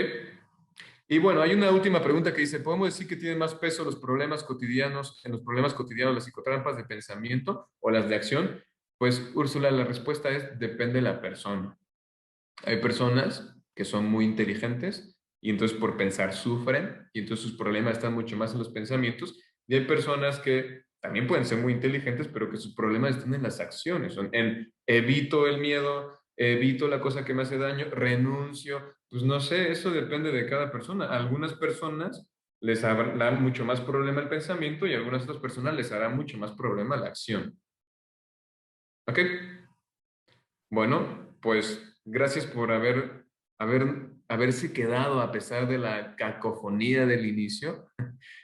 Y bueno, hay una última pregunta que dice, ¿podemos decir que tienen más peso los problemas cotidianos, en los problemas cotidianos las psicotrampas de pensamiento o las de acción? Pues, Úrsula, la respuesta es, depende de la persona. Hay personas que son muy inteligentes y entonces por pensar sufren y entonces sus problemas están mucho más en los pensamientos. Y hay personas que también pueden ser muy inteligentes, pero que sus problemas están en las acciones, son en evito el miedo, evito la cosa que me hace daño, renuncio. Pues no sé, eso depende de cada persona. A algunas personas les hará mucho más problema el pensamiento y a algunas otras personas les hará mucho más problema la acción. ¿Ok? Bueno, pues gracias por haberse quedado a pesar de la cacofonía del inicio.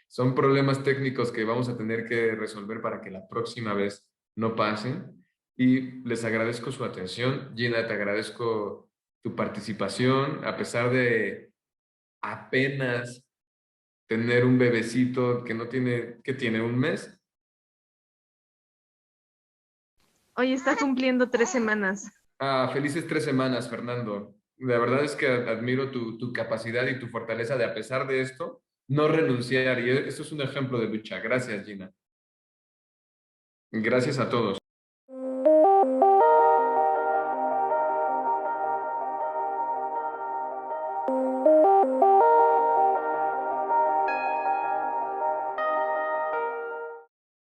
Son problemas técnicos que vamos a tener que resolver para que la próxima vez no pasen. Y les agradezco su atención. Gina, te agradezco tu participación, a pesar de apenas tener un bebecito que no tiene, que tiene un mes. Hoy está cumpliendo 3 semanas. Ah, felices 3 semanas, Fernando. La verdad es que admiro tu capacidad y tu fortaleza de, a pesar de esto, no renunciar. Y eso es un ejemplo de lucha. Gracias, Gina. Gracias a todos.